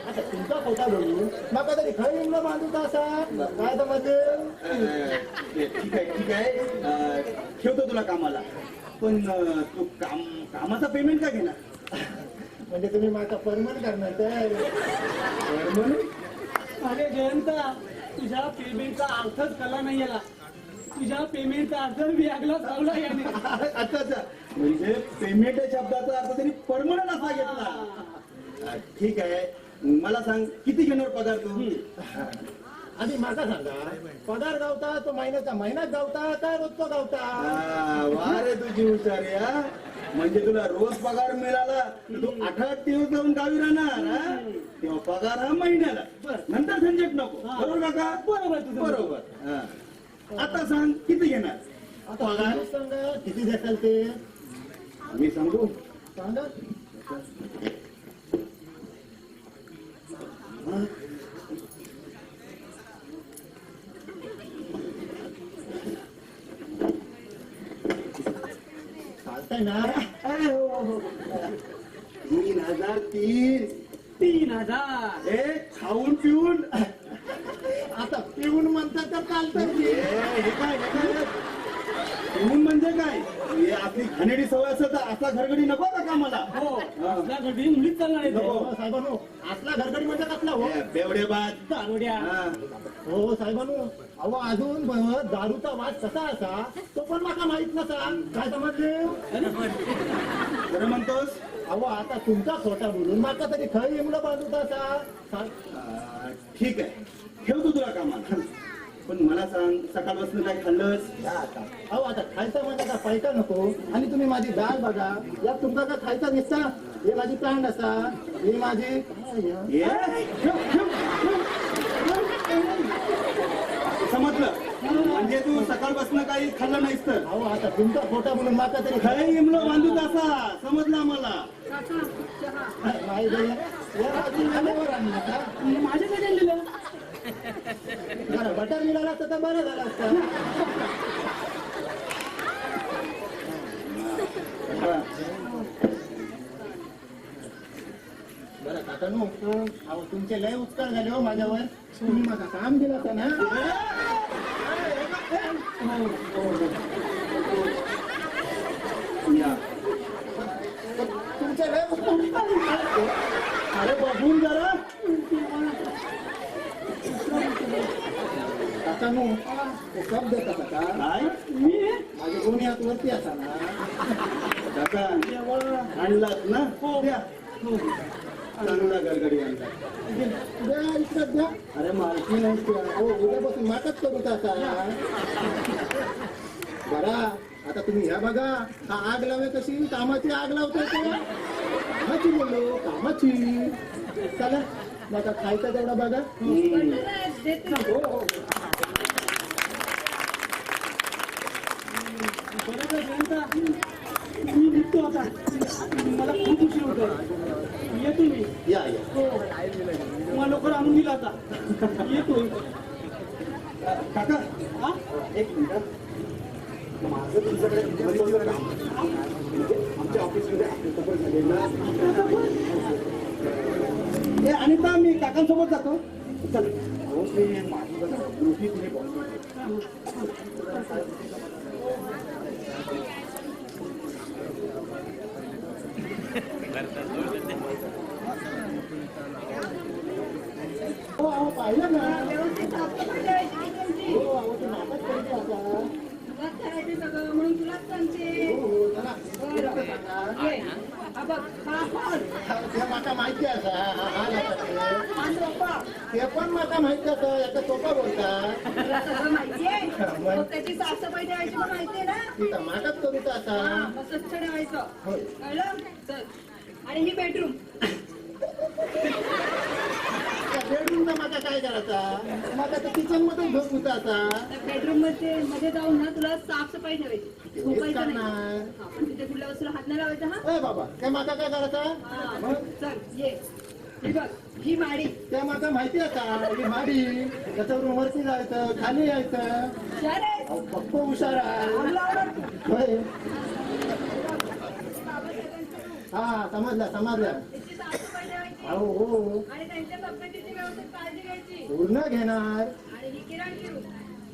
Speaker 1: आता तुमचा खोटा बोलू मग तरी खरी इंग्ल बांधूचा असा काय समजते.
Speaker 6: ठीक आहे. ठेवतो तुला कामाला. पण तू कामाचा पेमेंट का घेणार?
Speaker 1: म्हणजे तुम्ही माझा परमनंट करणार तर.
Speaker 5: अरे जयंता, तुझ्या पेमेंटचा अर्थच कळला नाही याला. तुझ्या पेमेंटचा अर्थ व्यागला चावला याने.
Speaker 6: अच्छा. म्हणजे पेमेंट शब्दाचा अर्थ तरी परमनंट असा घेतला. ठीक आहे मला सांग किती घेणार पगार तू
Speaker 1: आधी माझा सांगा पगार गावता तो महिन्याचा महिन्यात गावता काय रोजचा गावता
Speaker 6: वा रे तुझी हुशार हा म्हणजे तुला रोज पगार मिळाला तर तू 8 दिवस जाऊन गावी राहणार हा? तेव्हा पगार हा महिन्याला नंतर झंझट नको बरोबर काका
Speaker 5: बरोबर तुझं.
Speaker 6: बरोबर हा. आता सांग किती घेणार
Speaker 1: आता पगार सांगा किती देसाल ते
Speaker 6: मी सांगू
Speaker 1: सांगा चालतंय ना
Speaker 6: 3003
Speaker 5: 3,000
Speaker 6: हे खाऊन पिऊन
Speaker 1: आता पिऊन म्हणतात तर चालतं की.
Speaker 6: हे काय पिऊन म्हणजे काय हे आपली घाणेरडी सवय असेल तर असा घरगडी नको का कामाला
Speaker 5: हो आपल्या घरी मुलीच चालणार आहे
Speaker 6: नको.
Speaker 1: हो, साहेबांनो असला घरगडी म्हणजे कसला हो
Speaker 6: बेवडे बाद
Speaker 5: दारोड्या
Speaker 1: हो साहेबांनो अहो अजून दारूचा वास कसा असा तो पण मला माहित नसा काय समजले
Speaker 6: खरं म्हणतोस
Speaker 1: अहो आता तुमचा खोटा बोलून माका तरी खरी एवढं बांधूत असा
Speaker 6: ठीक आहे ठेवतो तुला कामाला पण मला सांग सकाळपासून काय खाल्लंस
Speaker 1: अहो आता खायचा म्हणजे का पैसा नको आणि तुम्ही माझी दाल बघा यात तुमचा का खायचा दिसता हे माझी प्राण असा ही माझी
Speaker 6: ये, ठेव, ठेव, ठेव. समजलं म्हणजे तू सकाळपासून काही खाल्लं नाहीस तर
Speaker 1: अहो आता तुमचा खोटा बोलून माका तरी
Speaker 6: खरं इमलो बांधूत असा समजलं आम्हाला
Speaker 3: काका चहा
Speaker 1: नाही गं, या माझी वेळेवर आणली का?
Speaker 5: माझ्याकडे दिलं
Speaker 1: जरा बटर मिळाला असतं तर बरं झालं असतं बरं काकानू अहो तुमचे लय उपकार झाले हो माझ्यावर तुम्ही माझं काम दिलं होतं ना
Speaker 6: या.
Speaker 1: तुमचे लय उपकार
Speaker 6: अरे बघून जरा
Speaker 1: काकानू तो कप देता का
Speaker 6: काय
Speaker 5: मी
Speaker 1: माझे दोन्ही हात वरती असा ना
Speaker 6: काका आणलात ना द्या चांगला गरगडी आणला
Speaker 1: द्या इकडं द्या अरे मालकी नाही तुला. हो उद्यापासून माकच करू आता बरा आता तुम्ही ह्या बघा हा आग लावे कशी कामाची आग लावताय तो कामाची बोललो कामाची चला माझा खायचा तेवढा बघा
Speaker 3: देते
Speaker 1: हो हो
Speaker 5: बरोबर जयंता मी निघतो आता मला खूप उशीर होतो येतो मी
Speaker 1: या या
Speaker 5: हो मला लवकर आणून दिला आता येतो
Speaker 6: काका
Speaker 5: हा
Speaker 6: एक मिनिट माझं तुमच्याकडे महत्त्वाचं काम आहे. म्हणजे आमच्या ऑफिसमध्ये आपलं झालेलं ए अनिता मी काकांसोबत जातो चल अहो ते माझी बघा ग्रुपी तुम्ही
Speaker 1: हो अहो पाहिलं ना
Speaker 3: व्यवस्थित साफसफाई करायची तुमची
Speaker 1: हो अहो ते नाटक करते आता
Speaker 3: तुलाच करायचे सगळं म्हणून तुलाच सांगते
Speaker 1: हो हो चला
Speaker 3: बरं
Speaker 1: सांगा
Speaker 3: ये हा बघ हा हॉल
Speaker 1: ते मला माहिती आहे हा लागतं
Speaker 3: हा सोफा
Speaker 1: ते पण मला माहिती आहे याचा सोपा बोलतात
Speaker 3: तुला सगळं माहितीये मग त्याची साफसफाई ठेवायची पण माहितीये ना
Speaker 1: ती तर मागच करू तर
Speaker 3: हा
Speaker 1: आता
Speaker 3: मग स्वच्छ ठेवायचं
Speaker 1: होय
Speaker 3: कळलं चल आणि ही बेडरूम
Speaker 1: बेडरूम माझा काय करायचा माझा तर किचन मध्ये झोप होता आता
Speaker 3: त्या बेडरूम मध्ये जाऊन ना तुला साफसफाई ठेवायची झोपायचं नाही हा, पण तिथे कुठल्या वस्तूला हात नाही लावायचा हा
Speaker 1: ए बाबा ते माझा काय करायचा
Speaker 3: हा, मग चल ये ही बघ ही माडी
Speaker 1: ते माझा माहिती आहे का ही माडी त्याच्यावरून वरती जायचं खाली यायचं
Speaker 3: हुशार आहे
Speaker 1: अहो, पप्पू हुशार आहे
Speaker 3: आवडलं आवडलं.
Speaker 1: होय
Speaker 3: बाबासाहेबांचं रूम.
Speaker 1: हा समजल्या
Speaker 3: त्याची साफसफाई ठेवायची
Speaker 1: हो हो
Speaker 3: आणि त्यांच्या तब्येतीची व्यवस्थित काळजी घ्यायची
Speaker 1: पूर्ण घेणार
Speaker 3: आणि ही किराणची रूम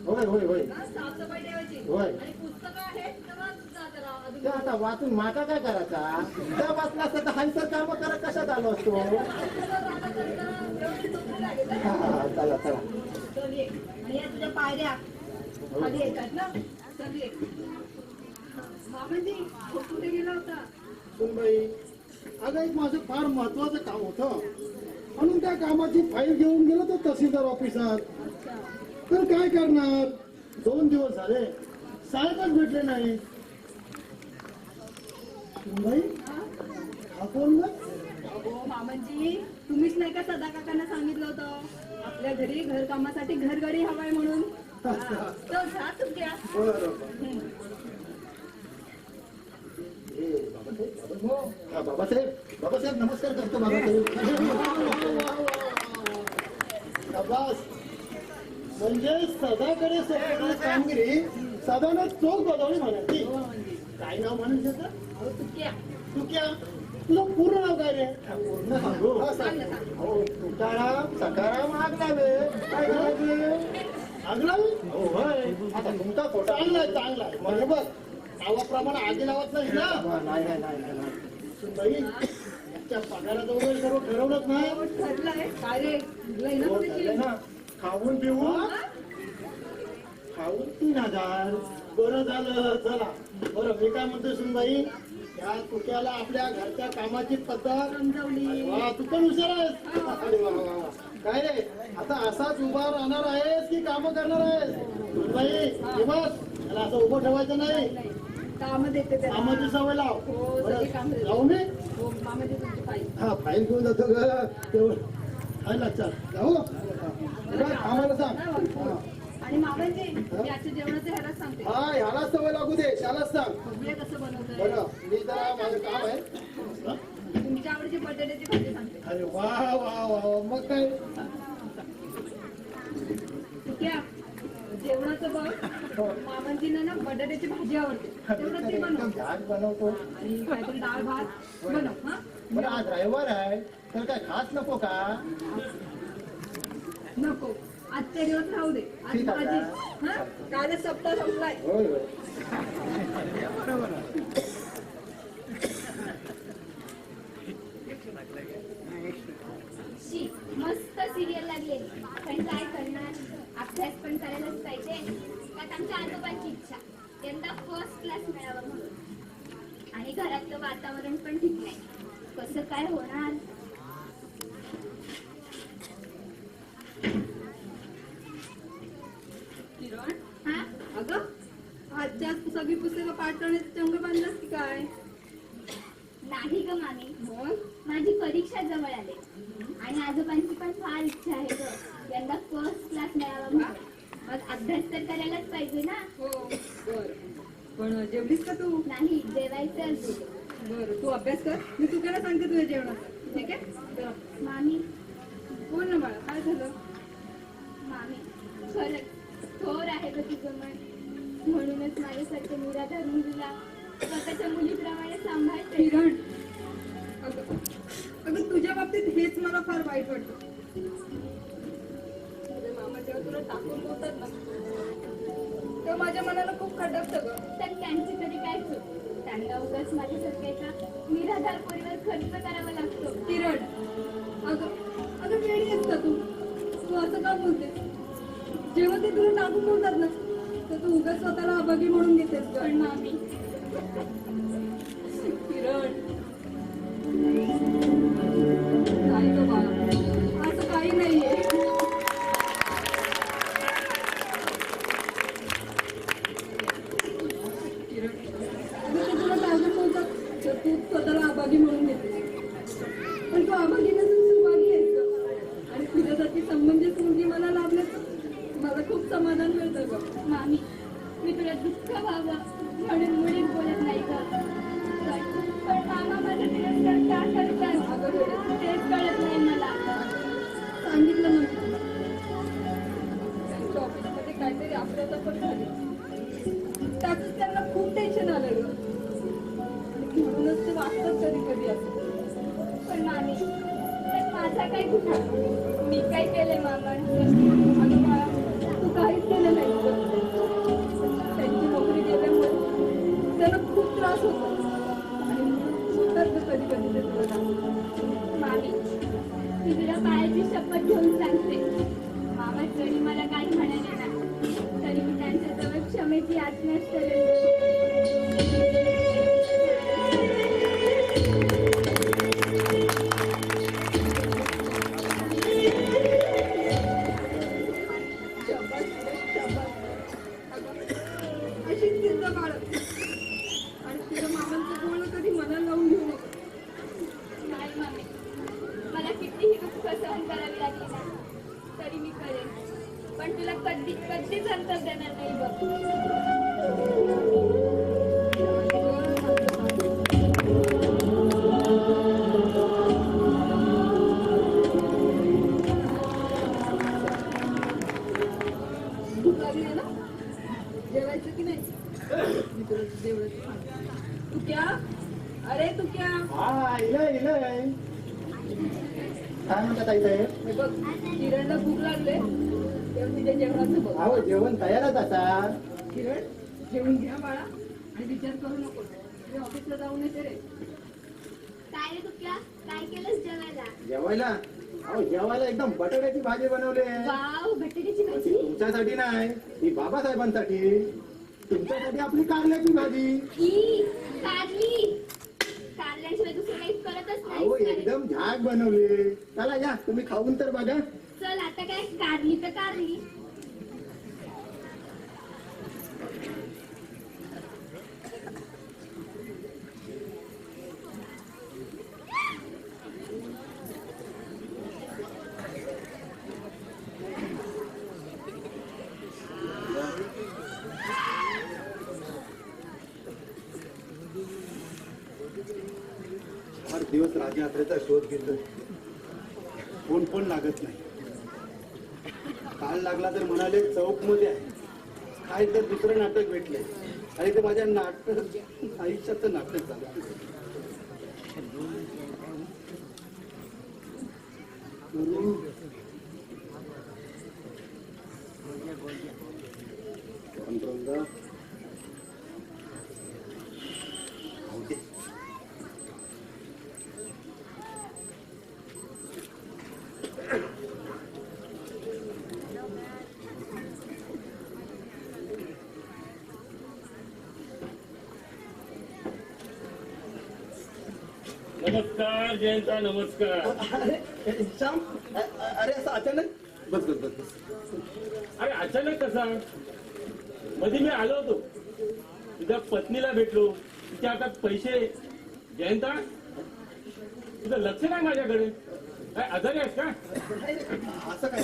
Speaker 1: होय होय होय
Speaker 3: हा, साफसफाई ठेवायची
Speaker 1: होय.
Speaker 3: आणि पुस्तकं आहेत तर वाचत जा जरा अजून.
Speaker 1: ते आता वाचून माका काय करायचा त्या वाचला असता तर हायसर काम करत कशात आलो असतो
Speaker 3: व्यवस्थित झोपू लागेल ना.
Speaker 1: हा, चला चला
Speaker 3: चल ये. आणि या तुझ्या पायऱ्या खाली येतात ना चल ये. मामाजी कुठे गेला होता
Speaker 1: सुनबाई
Speaker 2: अगं एक माझं फार महत्वाचं काम होतं म्हणून त्या कामाची फाईल घेऊन गेलो तो तहसीलदार ऑफिसात. तर काय करणार, 2 दिवस झाले साहेबच भेटले नाही. बाई हा कोण ग?
Speaker 3: अहो मामांजी, तुम्हीच नाही का सदा काकांना सांगितलं होतं आपल्या घरी घर कामासाठी घरगडी हवाय म्हणून. हा, तर जा तुमच्या.
Speaker 1: हा, बाबासाहेब नमस्कार करतो बाबासाहेब.
Speaker 2: शाबास. म्हणजे सदाकडे सोडणारी कामगिरी सदानं चोख बजावली म्हणायची. काय नाव म्हणायचं त्याचं?
Speaker 3: अहो तुक्या.
Speaker 2: तू क्या, तुझं पूर्ण नाव काय रे?
Speaker 1: पूर्ण सांगू.
Speaker 2: हा, सांग.
Speaker 3: सांग ना, सांग.
Speaker 1: हो, तुकाराम सकाराम आगलावे.
Speaker 2: काय करायचे? आगलावी?
Speaker 1: हो होय. आता तुमचा फोटो
Speaker 2: चांगलाय चांगलाय. म्हणजे बघ नावाप्रमाणे आगी लावत नाही ना.
Speaker 1: नाही.
Speaker 2: बाई त्या पगाराचं वगैरे सर्व ठरवलंच नाही.
Speaker 3: अहो, ठरलंय. काय रे? ठरलंय ना
Speaker 1: हो,
Speaker 3: तुझी?
Speaker 1: ठरलंय ना. खाऊन पिऊन
Speaker 3: हा?
Speaker 1: खाऊन 3,000.
Speaker 2: बरं झालं चला. बरं मी काय म्हणतोय सुनबाई, त्या तुक्याला आपल्या घरच्या कामाची पद्धत
Speaker 3: समजावली.
Speaker 2: वा, तू पण हुशार आहेस. अरे वा, वा, वा. काय रे आता असाच उभा राहणार आहेस की काम करणार आहेस? सुनबाई हे बघ, त्याला असं उभं ठेवायचं नाही.
Speaker 3: नाही. काम देते त्याला.
Speaker 2: कामाची सवय लाव.
Speaker 3: हो, सगळी कामं देते.
Speaker 2: जाऊ मी
Speaker 3: हो, मामाजी तुमची पाहिजे.
Speaker 2: हा फाईल घेऊन जातो ग. तेवढं काय लक्षात जाऊ. आम्हाला सांग. हा.
Speaker 3: आणि मामाजी मी आजच्या जेवणाचं ह्याला सांगते.
Speaker 2: हा ह्याला सवय लागू दे, त्यालाच सांग.
Speaker 3: बघूया कसं बनवतोय.
Speaker 2: बरं मी जरा माझं काम आहे.
Speaker 3: तुमच्या आवडीची बटाट्याची भाजी सांगते.
Speaker 2: अरे वा वा वा, मग काय.
Speaker 3: ठीक आहे. जेवणाचं बघ. मामांजींना ना बटाट्याची भाजी आवडते. तेवढं ते बनव.
Speaker 1: आज बनवतो.
Speaker 3: आणि काहीतरी डाळ भात बनव. हा
Speaker 1: बरं आज रविवार आहे तर काय खास नको का?
Speaker 3: नको, आजच्या दिवस राहू दे. आज
Speaker 1: ठीक आहे.
Speaker 3: भाजी. हा कालच सप्ताह संपलाय.
Speaker 1: होय होय.
Speaker 4: शी मस्त सिरियल लागले, पण काय करणार, अभ्यास पण करायलाच पाहिजे. त्यात आमच्या आजोबांची इच्छा यंदा फर्स्ट क्लास मिळावा म्हणून. आणि घरातलं वातावरण पण ठीक नाही, कसं काय होणार.
Speaker 3: किरण,
Speaker 4: हा
Speaker 3: अगं आजच्या आज सगळी पुस्तकं पाठ करण्याचे चंग बांधलास की काय?
Speaker 4: नाही ग मामी,
Speaker 3: मग
Speaker 4: माझी परीक्षा जवळ आली आणि आजोबांची पण फार इच्छा आहे ग, यंदा फर्स्ट क्लास मिळावा म्हणून. मग अभ्यास तर करायलाच पाहिजे ना.
Speaker 3: हो बर. पण जेवलीस का तू?
Speaker 4: नाही जेवायचं असेल.
Speaker 3: बरं तू अभ्यास कर, मी तुझ्याला सांगते तुझ्या जेवणाचं. ठीक आहे? चला.
Speaker 4: मामी
Speaker 3: बोल ना बाळा, काय झालं?
Speaker 4: मामी खरंच थोर आहे ग तुझं मन, म्हणूनच माझ्यासाठी मुरा धरून दिला, स्वतःच्या मुलीप्रमाणे सांभाळते.
Speaker 3: किरण, अगं तुझ्या बाबतीत हेच मला फार वाईट वाटतं. तुझे मामा जेव्हा तुला टाकून बोलतात ना, तेव्हा माझ्या मनाला खूप खटकतं ग.
Speaker 4: तर त्यांची तरी काय चूक, त्यांना उगाच माझ्यासारख्या एका निराधार पोरीवर खर्च करावा लागतो.
Speaker 3: किरण, अगं वेळी आहेस का तू? तू असं का बोलते? जेव्हा ते तुला टाकून बोलतात ना, तर तू उगाच स्वतःला अभागी म्हणून घेतेस ग.
Speaker 4: पण मामी
Speaker 3: किरण, नाही ग बाळा, असं काही नाहीये. किरण, अगं ते तुला टाकून बोलतात तर तू स्वतःला अभागी म्हणून घेतेस. पण तू अभागी नसून सुभागी आहेस ग. आणि तुझ्यासाठी संबंधित मुलगी मला लाभले तर मला खूप समाधान मिळतं ग.
Speaker 4: मामी मी तुला दुःख व्हावं म्हणून मुळीच बोलत नाही ग, पण मामा माझा तिरस्कार का करतात
Speaker 3: अगं वेडे,
Speaker 4: तेच कळत नाही मला.
Speaker 3: सांगितलं ना मी तुला. त्यांच्या ऑफिसमध्ये काहीतरी अफरातफर झाली, त्यातच त्यांना खूप टेन्शन आलं ग. आणि म्हणूनच ते वाटतात कधी कधी असं.
Speaker 4: पण मामी त्यात माझा काय गुन्हा, मी काय केलंय मामांचं?
Speaker 3: अगं बाळा, तू काहीच केलं नाही ग. त्यांची नोकरी गेल्यामुळे त्यांना खूप त्रास होतो आणि होतात ग कधी कधी ते तुला.
Speaker 4: मामी मी तुला पायाची शपथ घेऊन सांगते, मामा जरी मला काही म्हणाले ना, तरी मी त्यांच्याजवळ क्षमेची याचनाच करेन.
Speaker 3: तुझं बाळ आणि तुझ्या मामांचं बोलणं कधी मनाला लावून घेऊ नको.
Speaker 4: नाही मम्मी, मला कितीही दुःख सहन करावी लागली ना तरी मी करेन, पण तुला कधीच अंतर देणार नाही बघ.
Speaker 3: भूक लागली आहे ना, जेवायचं की नाही? मी तुला जेवढं सांगते. तू क्या, अरे तू क्या,
Speaker 1: हा इलय काय म्हणतात आई साहेब?
Speaker 3: हे बघ किरणला भूक लागले तेव्हा तिच्या जेवणाचं बघ.
Speaker 1: अहो जेवण तयारच असा.
Speaker 3: किरण जेवून घ्या बाळा आणि विचार करू नको. मी ऑफिसला जाऊन येते रे.
Speaker 4: काय रे तुक्या, काय केलंस जेवायला?
Speaker 1: जेवायला अहो जेवायला एकदम बटाट्याची भाजी बनवली आहे.
Speaker 4: वाव, बटाट्याची
Speaker 1: ती
Speaker 4: भाजी.
Speaker 1: तुमच्यासाठी नाही, ती बाबासाहेबांसाठी. तुमच्यासाठी आपली कारल्याची भाजी.
Speaker 4: ही कारली. कारल्याशिवाय दुसरं काही करतच
Speaker 1: अहो
Speaker 4: नाही.
Speaker 1: एकदम झाक बनवली. चला या तुम्ही खाऊन तर बघा.
Speaker 4: चल आता काय, कारली तर कारली.
Speaker 6: फार दिवस राजयात्रेचा शोध घेतोय, फोन पण लागत नाही. काल लागला तर म्हणाले चौक मध्ये आहे, काय तर दुसरं नाटक भेटले आणि ते माझ्या नाटक आयुष्याचं नाटक झालं. पांडुरंगा, जाऊ दे.
Speaker 7: नमस्कार जयंता, नमस्कार.
Speaker 6: अरे श्याम, अरे असं अचानक बस बस बस बस.
Speaker 7: अरे अचानक कसा? मध्ये मी आलो होतो, तुझ्या पत्नीला भेटलो, तिच्या हातात पैसे. जयंता, तुझं लक्ष नाही माझ्याकडे. काय आजारी आहेस का?
Speaker 6: असं काय?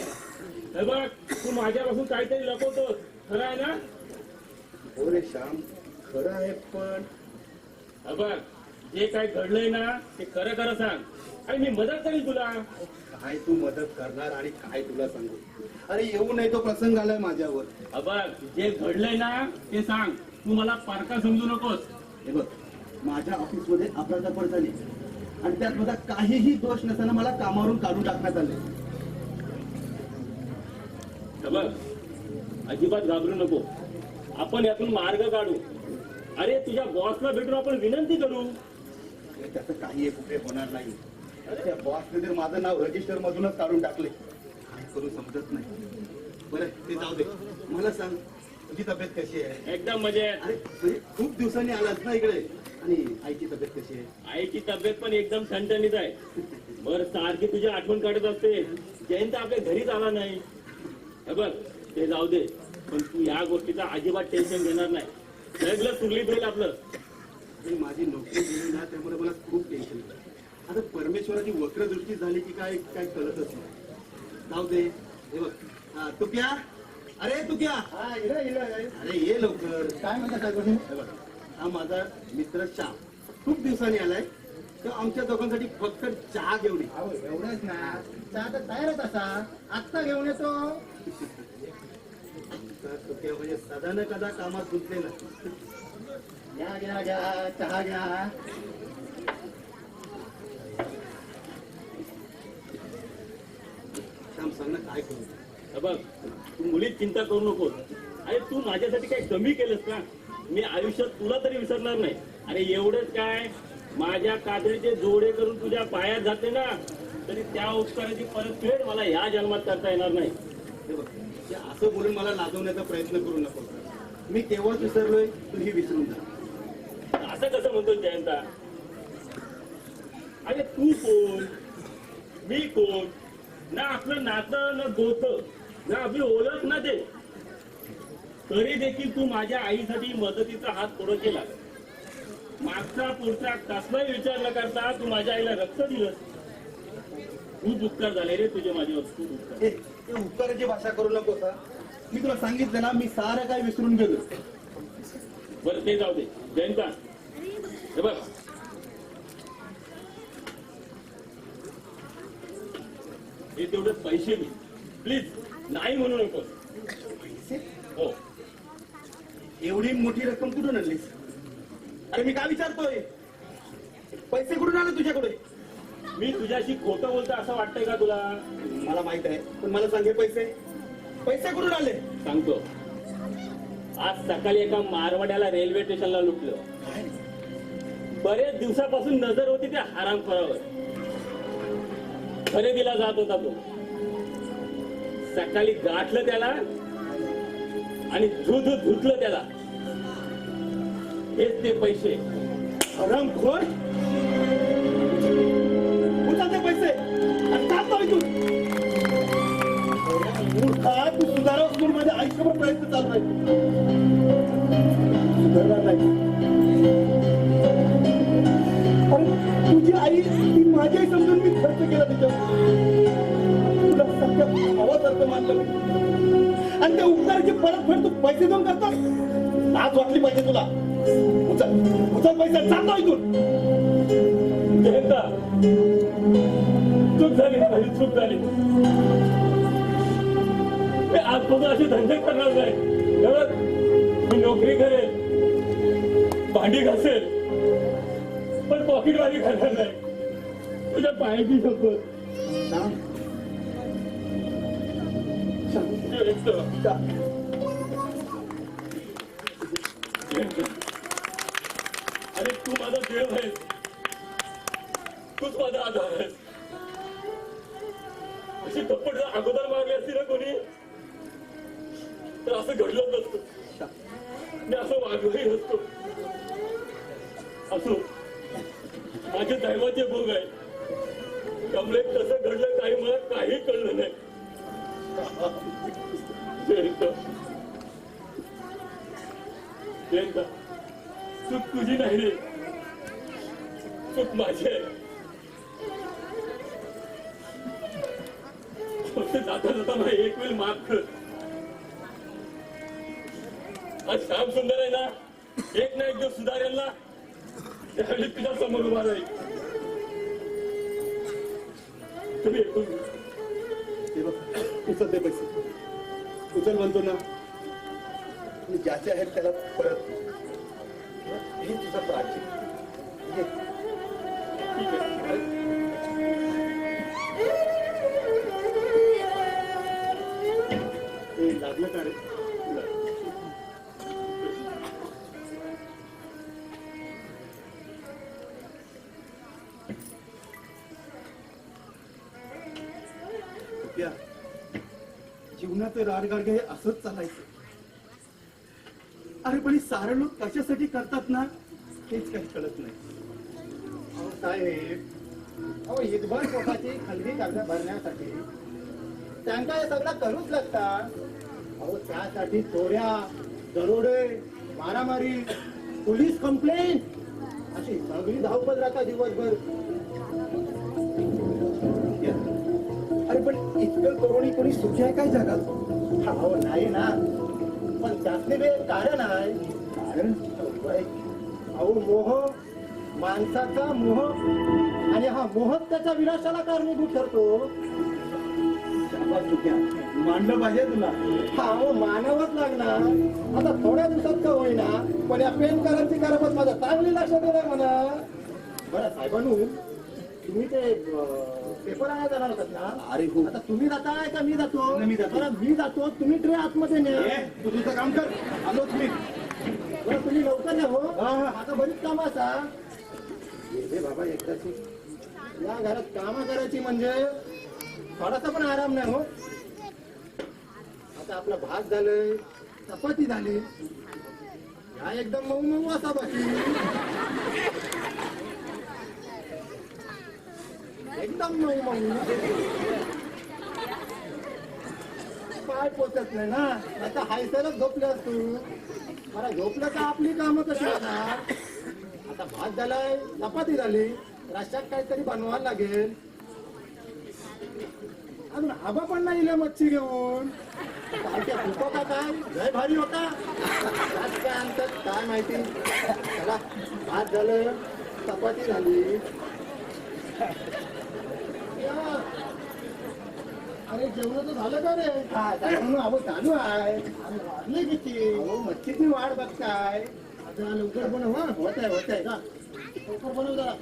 Speaker 7: हे बघ, तू माझ्यापासून काहीतरी लपवतोस, खरं आहे ना?
Speaker 6: हो रे श्याम, खरं आहे, पण
Speaker 7: हे बघ, जे काय घडलंय ना ते खरं खरं सांग आणि मी मदत करीन तुला.
Speaker 6: काय तू मदत करणार आणि काय तुला सांगू? अरे येऊ नये तो प्रसंग आलाय माझ्यावर.
Speaker 7: हे बघ, जे घडलंय ना ते सांग, तू मला पारका समजू नकोस.
Speaker 6: हे बघ, माझ्या ऑफिसमध्ये अपराधापड झाली आणि त्यात माझा काहीही दोष नसताना मला कामावरून काढून टाकण्यात आले.
Speaker 7: हे बघ, अजिबात घाबरू नको. आपण यातून मार्ग काढू. अरे तुझ्या बॉसला भेटून आपण विनंती करू.
Speaker 6: त्याचं काही एक उपयोग होणार नाही. त्या बॉसने तर माझं नाव रजिस्टर मधूनच काढून टाकले. काय करू समजत नाही. बरं ते जाऊ दे, मला सांग तुझी तब्येत कशी आहे?
Speaker 7: एकदम मजेत.
Speaker 6: अरे म्हणजे खूप दिवसांनी आलास ना इकडे. आणि आईची तब्येत कशी आहे?
Speaker 7: आईची तब्येत पण एकदम ठणठणीत आहे. बर, सारखी तुझी आठवण काढत असते. जयंत आपल्या घरीच आला नाही. हे बघ, ते जाऊ दे, पण तू या गोष्टीचा अजिबात टेन्शन घेणार नाही. सगळं सुरळीत होईल आपलं.
Speaker 6: आणि माझी नोकरी गेली ना, त्यामुळे मला खूप टेन्शन आहे. आता परमेश्वराची वक्रदृष्टी झाली की काय काय कळतच नाही. जाऊ दे. हे बघ, तू क्या, अरे तू क्या,
Speaker 1: हा इलय.
Speaker 6: अरे ये लवकर.
Speaker 1: काय म्हणतात साहेब?
Speaker 6: हे बघ, हा माझा मित्र श्याम खूप दिवसांनी आलाय. तो आमच्या दोघांसाठी फक्त चहा घेऊन ये.
Speaker 1: अहो एवढंच ना, चहा तर तयारच असा. आत्ता घेऊन येतो.
Speaker 6: तर तो क्या म्हणजे सदा न कदा कामात गुंतलेला.
Speaker 1: घ्या चहा घ्या.
Speaker 6: श्याम सांग ना काय करू?
Speaker 7: हे बघ, तू मुलीच चिंता करू नकोस. अरे तू माझ्यासाठी काही कमी केलंस का? मी आयुष्यात तुला तरी विसरणार नाही. अरे एवढंच काय, माझ्या कातडीचे जोडे करून तुझ्या पायात जाते ना, तरी त्या उपकाराची परतफेड मला ह्या जन्मात करता येणार नाही.
Speaker 6: हे बघ, ते असं बोलून मला लाजवण्याचा प्रयत्न करू नको. मी केव्हाच विसरलोय, तूही विसरून जा.
Speaker 7: असं कसं म्हणतो जयंता? अरे तू कोण, मी कोण? ना आपलं नातं, ना गोत, ना आपली ओळख, ना ते. तरी देखील तू माझ्या आईसाठी मदतीचा हात पुढे केला. मागचा पुढचा कसलाही विचार न करता तू माझ्या आईला रक्त दिलंस. खूप उपकार झाले रे तुझे माझ्यावर, खूप उपकार.
Speaker 6: ते उत्तराची भाषा करू नको सा. मी तुला सांगितलं ना, मी सारं काय विसरून गेलो.
Speaker 7: बरं ते जाऊ दे. जयंता हे बघ, हे तेवढे पैसे मी प्लीज नाही म्हणू नकोस.
Speaker 6: पैसे?
Speaker 7: हो,
Speaker 6: एवढी मोठी रक्कम कुठून आणलीस? अरे मी काय विचारतोय, पैसे कुठून आले तुझ्याकडे?
Speaker 7: मी तुझ्याशी खोटं बोलतो असं वाटतंय का तुला?
Speaker 6: मला माहित आहे, पण मला सांगे पैसे कुठून आले?
Speaker 7: सांगतो. आज सकाळी एका मारवाड्याला रेल्वे स्टेशनला लुटलं. बरेच दिवसापासून नजर होती त्या हरामखोरावर. खरेदीला जात होता तो. सकाळी गाठलं त्याला आणि धुतलं त्याला. हेच ते पैसे.
Speaker 6: हरामखोर, उचल ते पैसे आणि चालतो इथून. मूर्खा, तू सुधारावं म्हणून माझ्या आयुष्यभर प्रयत्न चालू आहे. सुधारणार नाही. अरे तुझी आई, ती माझी आई समजून मी खर्च केला तिच्यावर. तुला सख्या भावासारखं मानलं मी, आणि त्या उपकाराची परतफेड तू पैसे देऊन करतोस. लाज वाटली पाहिजे तुला. उचल पैसे, चालतो इथून.
Speaker 7: जयंता, चूक झाली माझी, चूक झाली. मी आजपासून असे धंदे करणार नाही. बरं? मी नोकरी करेल, भांडी घासेल, पण पॉकेटवाली करणार नाही. तुझ्या पायाची शपथ. जयंता, अरे तू माझा देव आहेस, तूच माझा आधार आहेस. अशी थप्पड जर अगोदर मारली असती ना कोणी, तर असं घडलंच नसतं. मी असं वागलंही नसतो. असो, माझे दैवाचे भोग आहे. त्यामुळे कसं घडलं काही मला काही कळलं नाही. जयंत, जयंत, चूक तुझी नाही रे, चूक माझी आहे. फक्त जाता जाता मला एक वेळ माफ कर. आज श्याम सुंदर आहे ना, एक ना एक दिवस सुधारेल ना, त्यावेळी तुझ्या समोर उभा राहील. तुम्ही ऐकून घ्या.
Speaker 6: हे बघ, उचल ते पैसे. उचल म्हणतो ना, मी ज्याचे आहेत त्याला परत. हे तुझा प्राची. घे.
Speaker 7: ठीक आहे.
Speaker 6: हे लागलं का रे? जीवनाचं राडगाडगे हे असंच चालायचं. अरे पण हे सारे लोक कशासाठी करतात ना, हेच काही कळत नाही.
Speaker 1: अहो साहेब, अहो हितभर पोटाची खलगी कागद भरण्यासाठी त्यांना हे सगळं करूच लागतात. अहो त्यासाठी चोऱ्या, दरोडे, मारामारी, पोलीस कंप्लेंट अशी सगळी धावपळ राहतात दिवसभर.
Speaker 6: अरे पण इतकं करून कोणी सुखी आहे काय जगात?
Speaker 1: अहो नाही ना, पण त्यातले बी एक कारण आहे.
Speaker 6: कारण
Speaker 1: अहो मोह, माणसाचा मोह, आणि हा मोहच त्याच्या विनाशाला कारणीभूत ठरतो.
Speaker 6: शाबास सुख्या, मांडलं पाहिजे तुला.
Speaker 1: हा हो मानवच लागणार. आता थोड्या दिवसात का होईना, पण या पेनकरांची करामत माझ्या चांगली लक्षात येणार म्हणा. बरं साहेबांनू, तुम्ही ते पेपर आणायला जाणार होतात ना?
Speaker 6: अरे हो.
Speaker 1: आता तुम्ही जाताय का मी जातो?
Speaker 6: मी जातो.
Speaker 1: बरं मी जातो, तुम्ही ट्रे आतमध्ये न्या.
Speaker 6: तू तुझं काम कर, आलोच मी.
Speaker 1: बरं तुम्ही लवकर न्या हो. आता बरीच कामं असा. हे बाबा एकदाची या घरात कामं करायची म्हणजे थोडासा पण आराम नाही हो. आता आपला भात झालंय, चपाती झाली, या एकदम मऊ मऊ असा बाकी एकदम मऊ मऊ. काय पोचत नाही ना आता हायसरच झोपल्यास तू मला झोपलं तर आपली कामं कशी होणार आता भात झालाय चपाती झाली रश्यात काहीतरी बनवायला लागेल अजून आबा पण नाही इले मच्छी घेऊन पार्ट्या फुको का काय लय भारी होता आज काय आणतात काय माहिती चला भात झालं चपाती झाली या. अरे जेवण तर झालं का रे म्हणून अहो चालू आहे आणि वाढले किती हो मच्छीची वाढ बघताय आता लवकर बनव हा होत आहे का लवकर बनव जरा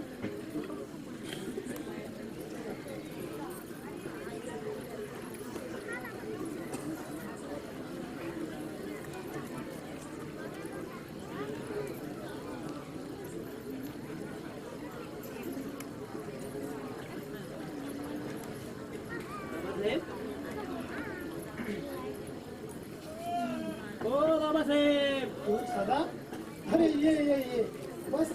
Speaker 5: हो बाबासाहेब
Speaker 1: तू सदा अरे ये बस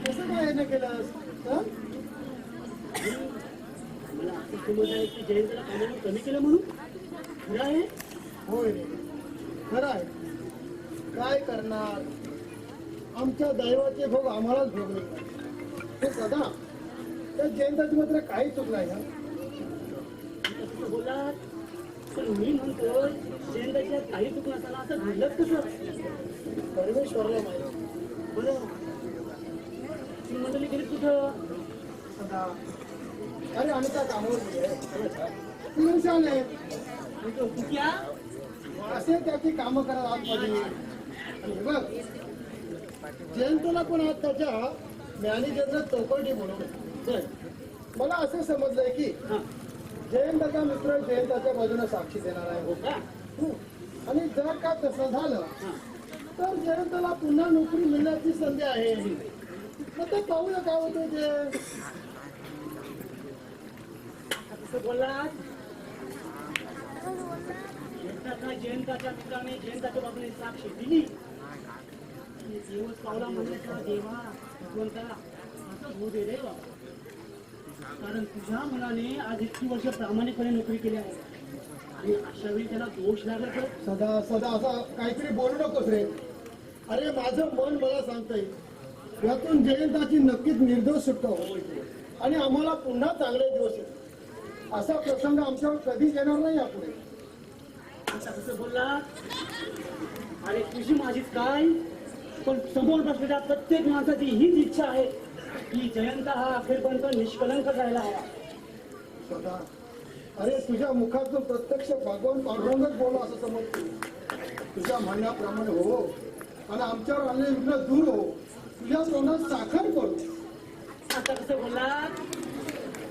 Speaker 1: कसं काय नाही केलंस हं?
Speaker 5: मला असं समज आहे की जयंतला कामाला कमी केलं म्हणून खरं आहे
Speaker 1: होय रे खरं आहे काय करणार आमच्या दैवाचे भोग आम्हालाच भोगले हे सदा त्या जयंताची मात्र काही चूक नाही हं?
Speaker 5: कसं बोलात पण मी म्हणतो जयंताच्या काही चूक नसाला असं घडलंच कसं
Speaker 1: परमेश्वरला माहिती
Speaker 5: बरं ती मंडळी गेली कुठं
Speaker 1: सदा अरे आम्ही त्या कामावर गेले छान आहे
Speaker 5: आणि तो कुठल्या
Speaker 1: असे त्याची कामं करत आतमध्ये आणि हे बघ जयंतला पण आज त्याच्या मॅनेजरला चौकटी बोलवलं मला असं समजलंय की
Speaker 5: हा
Speaker 1: जयंताचा मित्र जयंताच्या बाजूने साक्षी देणार आहे
Speaker 5: हो का
Speaker 1: आणि जर का तसं झालं तर जयंताला पुन्हा नोकरी मिळण्याची संधी आहे मग ते पाहूया काय होतं ते
Speaker 5: कसं बोललात जयंताचा जयंताच्या मित्राने जयंताच्या बाजूने साक्ष दिली आणि दिवस पावला म्हणजे देवा भगवंता असं होऊ दे रे बाबा कारण तुझ्या मनाने आज इतकी वर्ष प्रामाणिकपणे नोकरी केली आहे आणि अशा वेळी त्याला दोष लागला तर
Speaker 1: सदा सदा असं काहीतरी बोलू नकोस रे अरे माझं मन मला सांगतंय यातून जयंताची नक्कीच निर्दोष सुटका होईल आणि आम्हाला पुन्हा चांगले दिवस येतील असा प्रसंग आमच्यावर कधीच येणार नाही यापुढे
Speaker 5: आता कसं बोलला अरे तुझी माझीच काय पण समोर बसलेल्या प्रत्येक माणसाची हीच इच्छा आहे की जयंत हा अखेरपर्यंत निष्कलंक राहायला हवा
Speaker 1: सदा अरे तुझ्या मुखातून प्रत्यक्ष भगवान पांडुरंगच बोला असं समजतो तुझ्या म्हणण्याप्रमाणे हो आणि आमच्यावर आलेले विघ्न दूर हो तुझ्या तोंडात साखर पडू
Speaker 5: आता कसं बोलला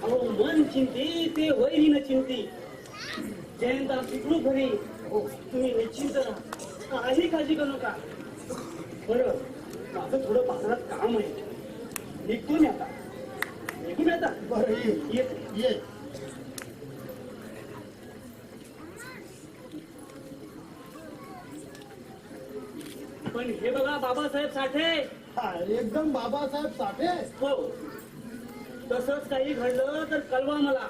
Speaker 5: अहो मन चिंती ते वैरीन चिंती जयंत सुखरूप घरी हो तुम्ही निश्चिंत राहा काही काळजी करू नका बरं माझं थोडं बाजारात काम आहे निघतो मी आता निघून आता
Speaker 1: बरं ये ये
Speaker 5: पण हे बघा बाबासाहेब साठे
Speaker 1: हा, एकदम बाबासाहेब साठे
Speaker 5: हो तसंच काही घडलं तर कळवा मला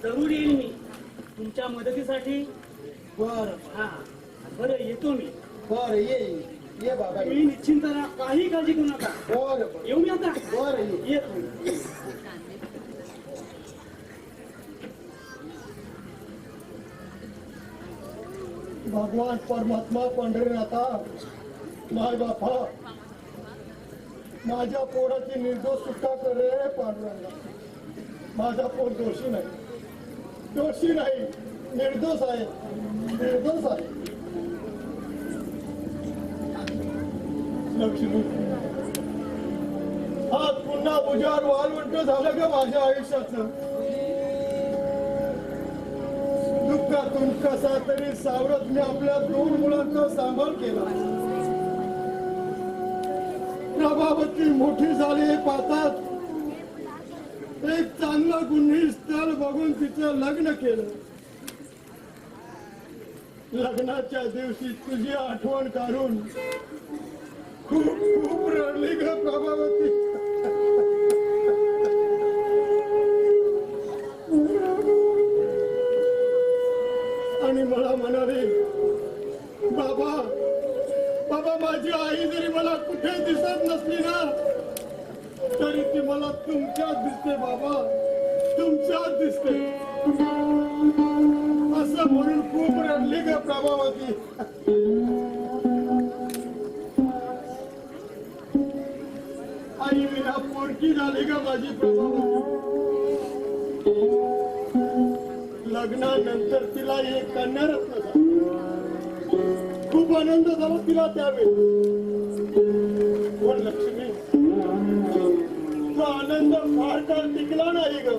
Speaker 5: जरूर येईल मी तुमच्या मदतीसाठी
Speaker 1: बर
Speaker 5: हा बरं येतो मी
Speaker 1: बर ये ये बाबा
Speaker 5: तुम्ही
Speaker 1: ये
Speaker 5: निश्चिंत राहा काही काळजी करू नका
Speaker 1: बर
Speaker 5: येऊ मी आता
Speaker 1: बर ये
Speaker 5: येतो
Speaker 1: भगवान परमात्मा पंढरीनाथा माय बापा माझ्या पोराची निर्दोष सुटका कर रे पांडुरंगा माझा पोर दोषी नाही निर्दोष आहे लक्ष्मी आज पुन्हा उजाड वालवंट झालं का माझ्या आयुष्याचं दुःखातून कसा तरी सावरत मी आपल्या 2 मुलांचा सांभाळ केला प्रभावती मोठी झाली हे पाहतात एक चांगलं गुन्हे स्थळ बघून तिचं लग्न केलं लग्नाच्या दिवशी तुझी आठवण काढून खूप रडली ग प्रभावती
Speaker 2: बाबा बाबा माझी आई जरी मला कुठे दिसत नसली ना तरी ती मला तुमच्यात दिसते बाबा, तुमच्यात दिसते. असं म्हणून खूप रडली ग प्रभावती. आई विना पोरकी झाली ग माझी प्रभावती. लग्नानंतर तिला एक कन्यारत्न झालं. खूप आनंद झाला तिला त्यावेळी. पण लक्ष्मी तो आनंद फार काळ टिकला नाही ग.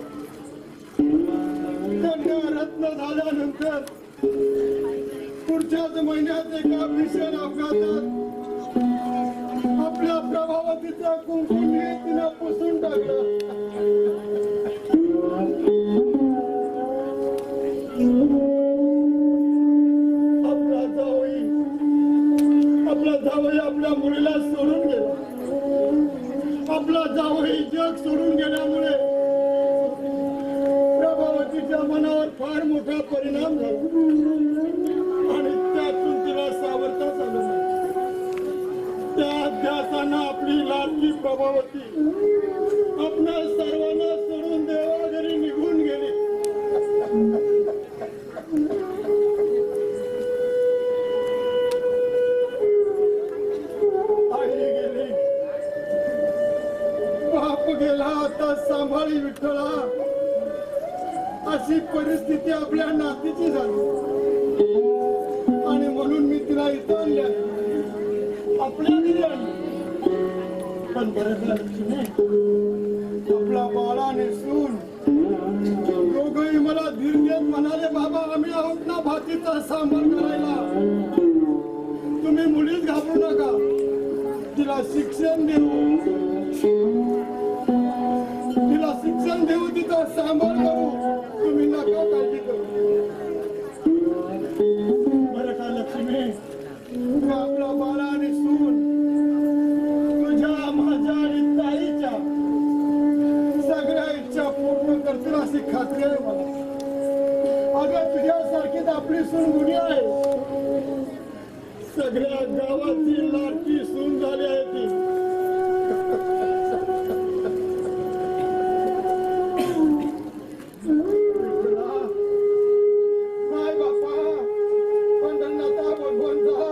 Speaker 2: कन्यारत्न झाल्यानंतर पुढच्याच महिन्यात एका भीषण अपघातात आपल्या प्रभावतीचा कुंकुम तिला पुसून टाकलं. आपला जावई आपल्या मुलीला सोडून गेला. आपला जावई जग सोडून गेल्यामुळे प्रभावतीच्या मनावर फार मोठा परिणाम झाला आणि त्यातून तिला सावरताच आलं नाही. त्या ध्यासानं आपली लाडकी प्रभावती आपल्या सर्वांना सोडून देवाघरी निघून गेली. गेला आता सांभाळी विठ्ठला अशी परिस्थिती आपल्या नातीची झाली आणि म्हणून मी तिला इथं आणली, आपल्या घरी आणली. पण बरं लक्ष्मी आपला बाळा आणि सून दोघंही मला धीर देत म्हणाले बाबा आम्ही आहोत ना भातीचा सांभाळ करायला, तुम्ही मुलीच घाबरू नका, तिला शिक्षण देऊ, तिला शिक्षण देऊ, तिचा सांभाळ करू, तुम्ही नका काळजी करू. बरं का लक्ष्मी आपला बाळा आणि सून तुझ्या माझ्या आणि ताईच्या सगळ्या इच्छा पूर्ण करतील अशी खात्री आहे मला. अगं तुझ्यासारखीच आपली सून गुणी आहे, सगळ्या गावाची लाडकी सून झाली आहे ती. काय बापा पंढरनाथा भगवंता,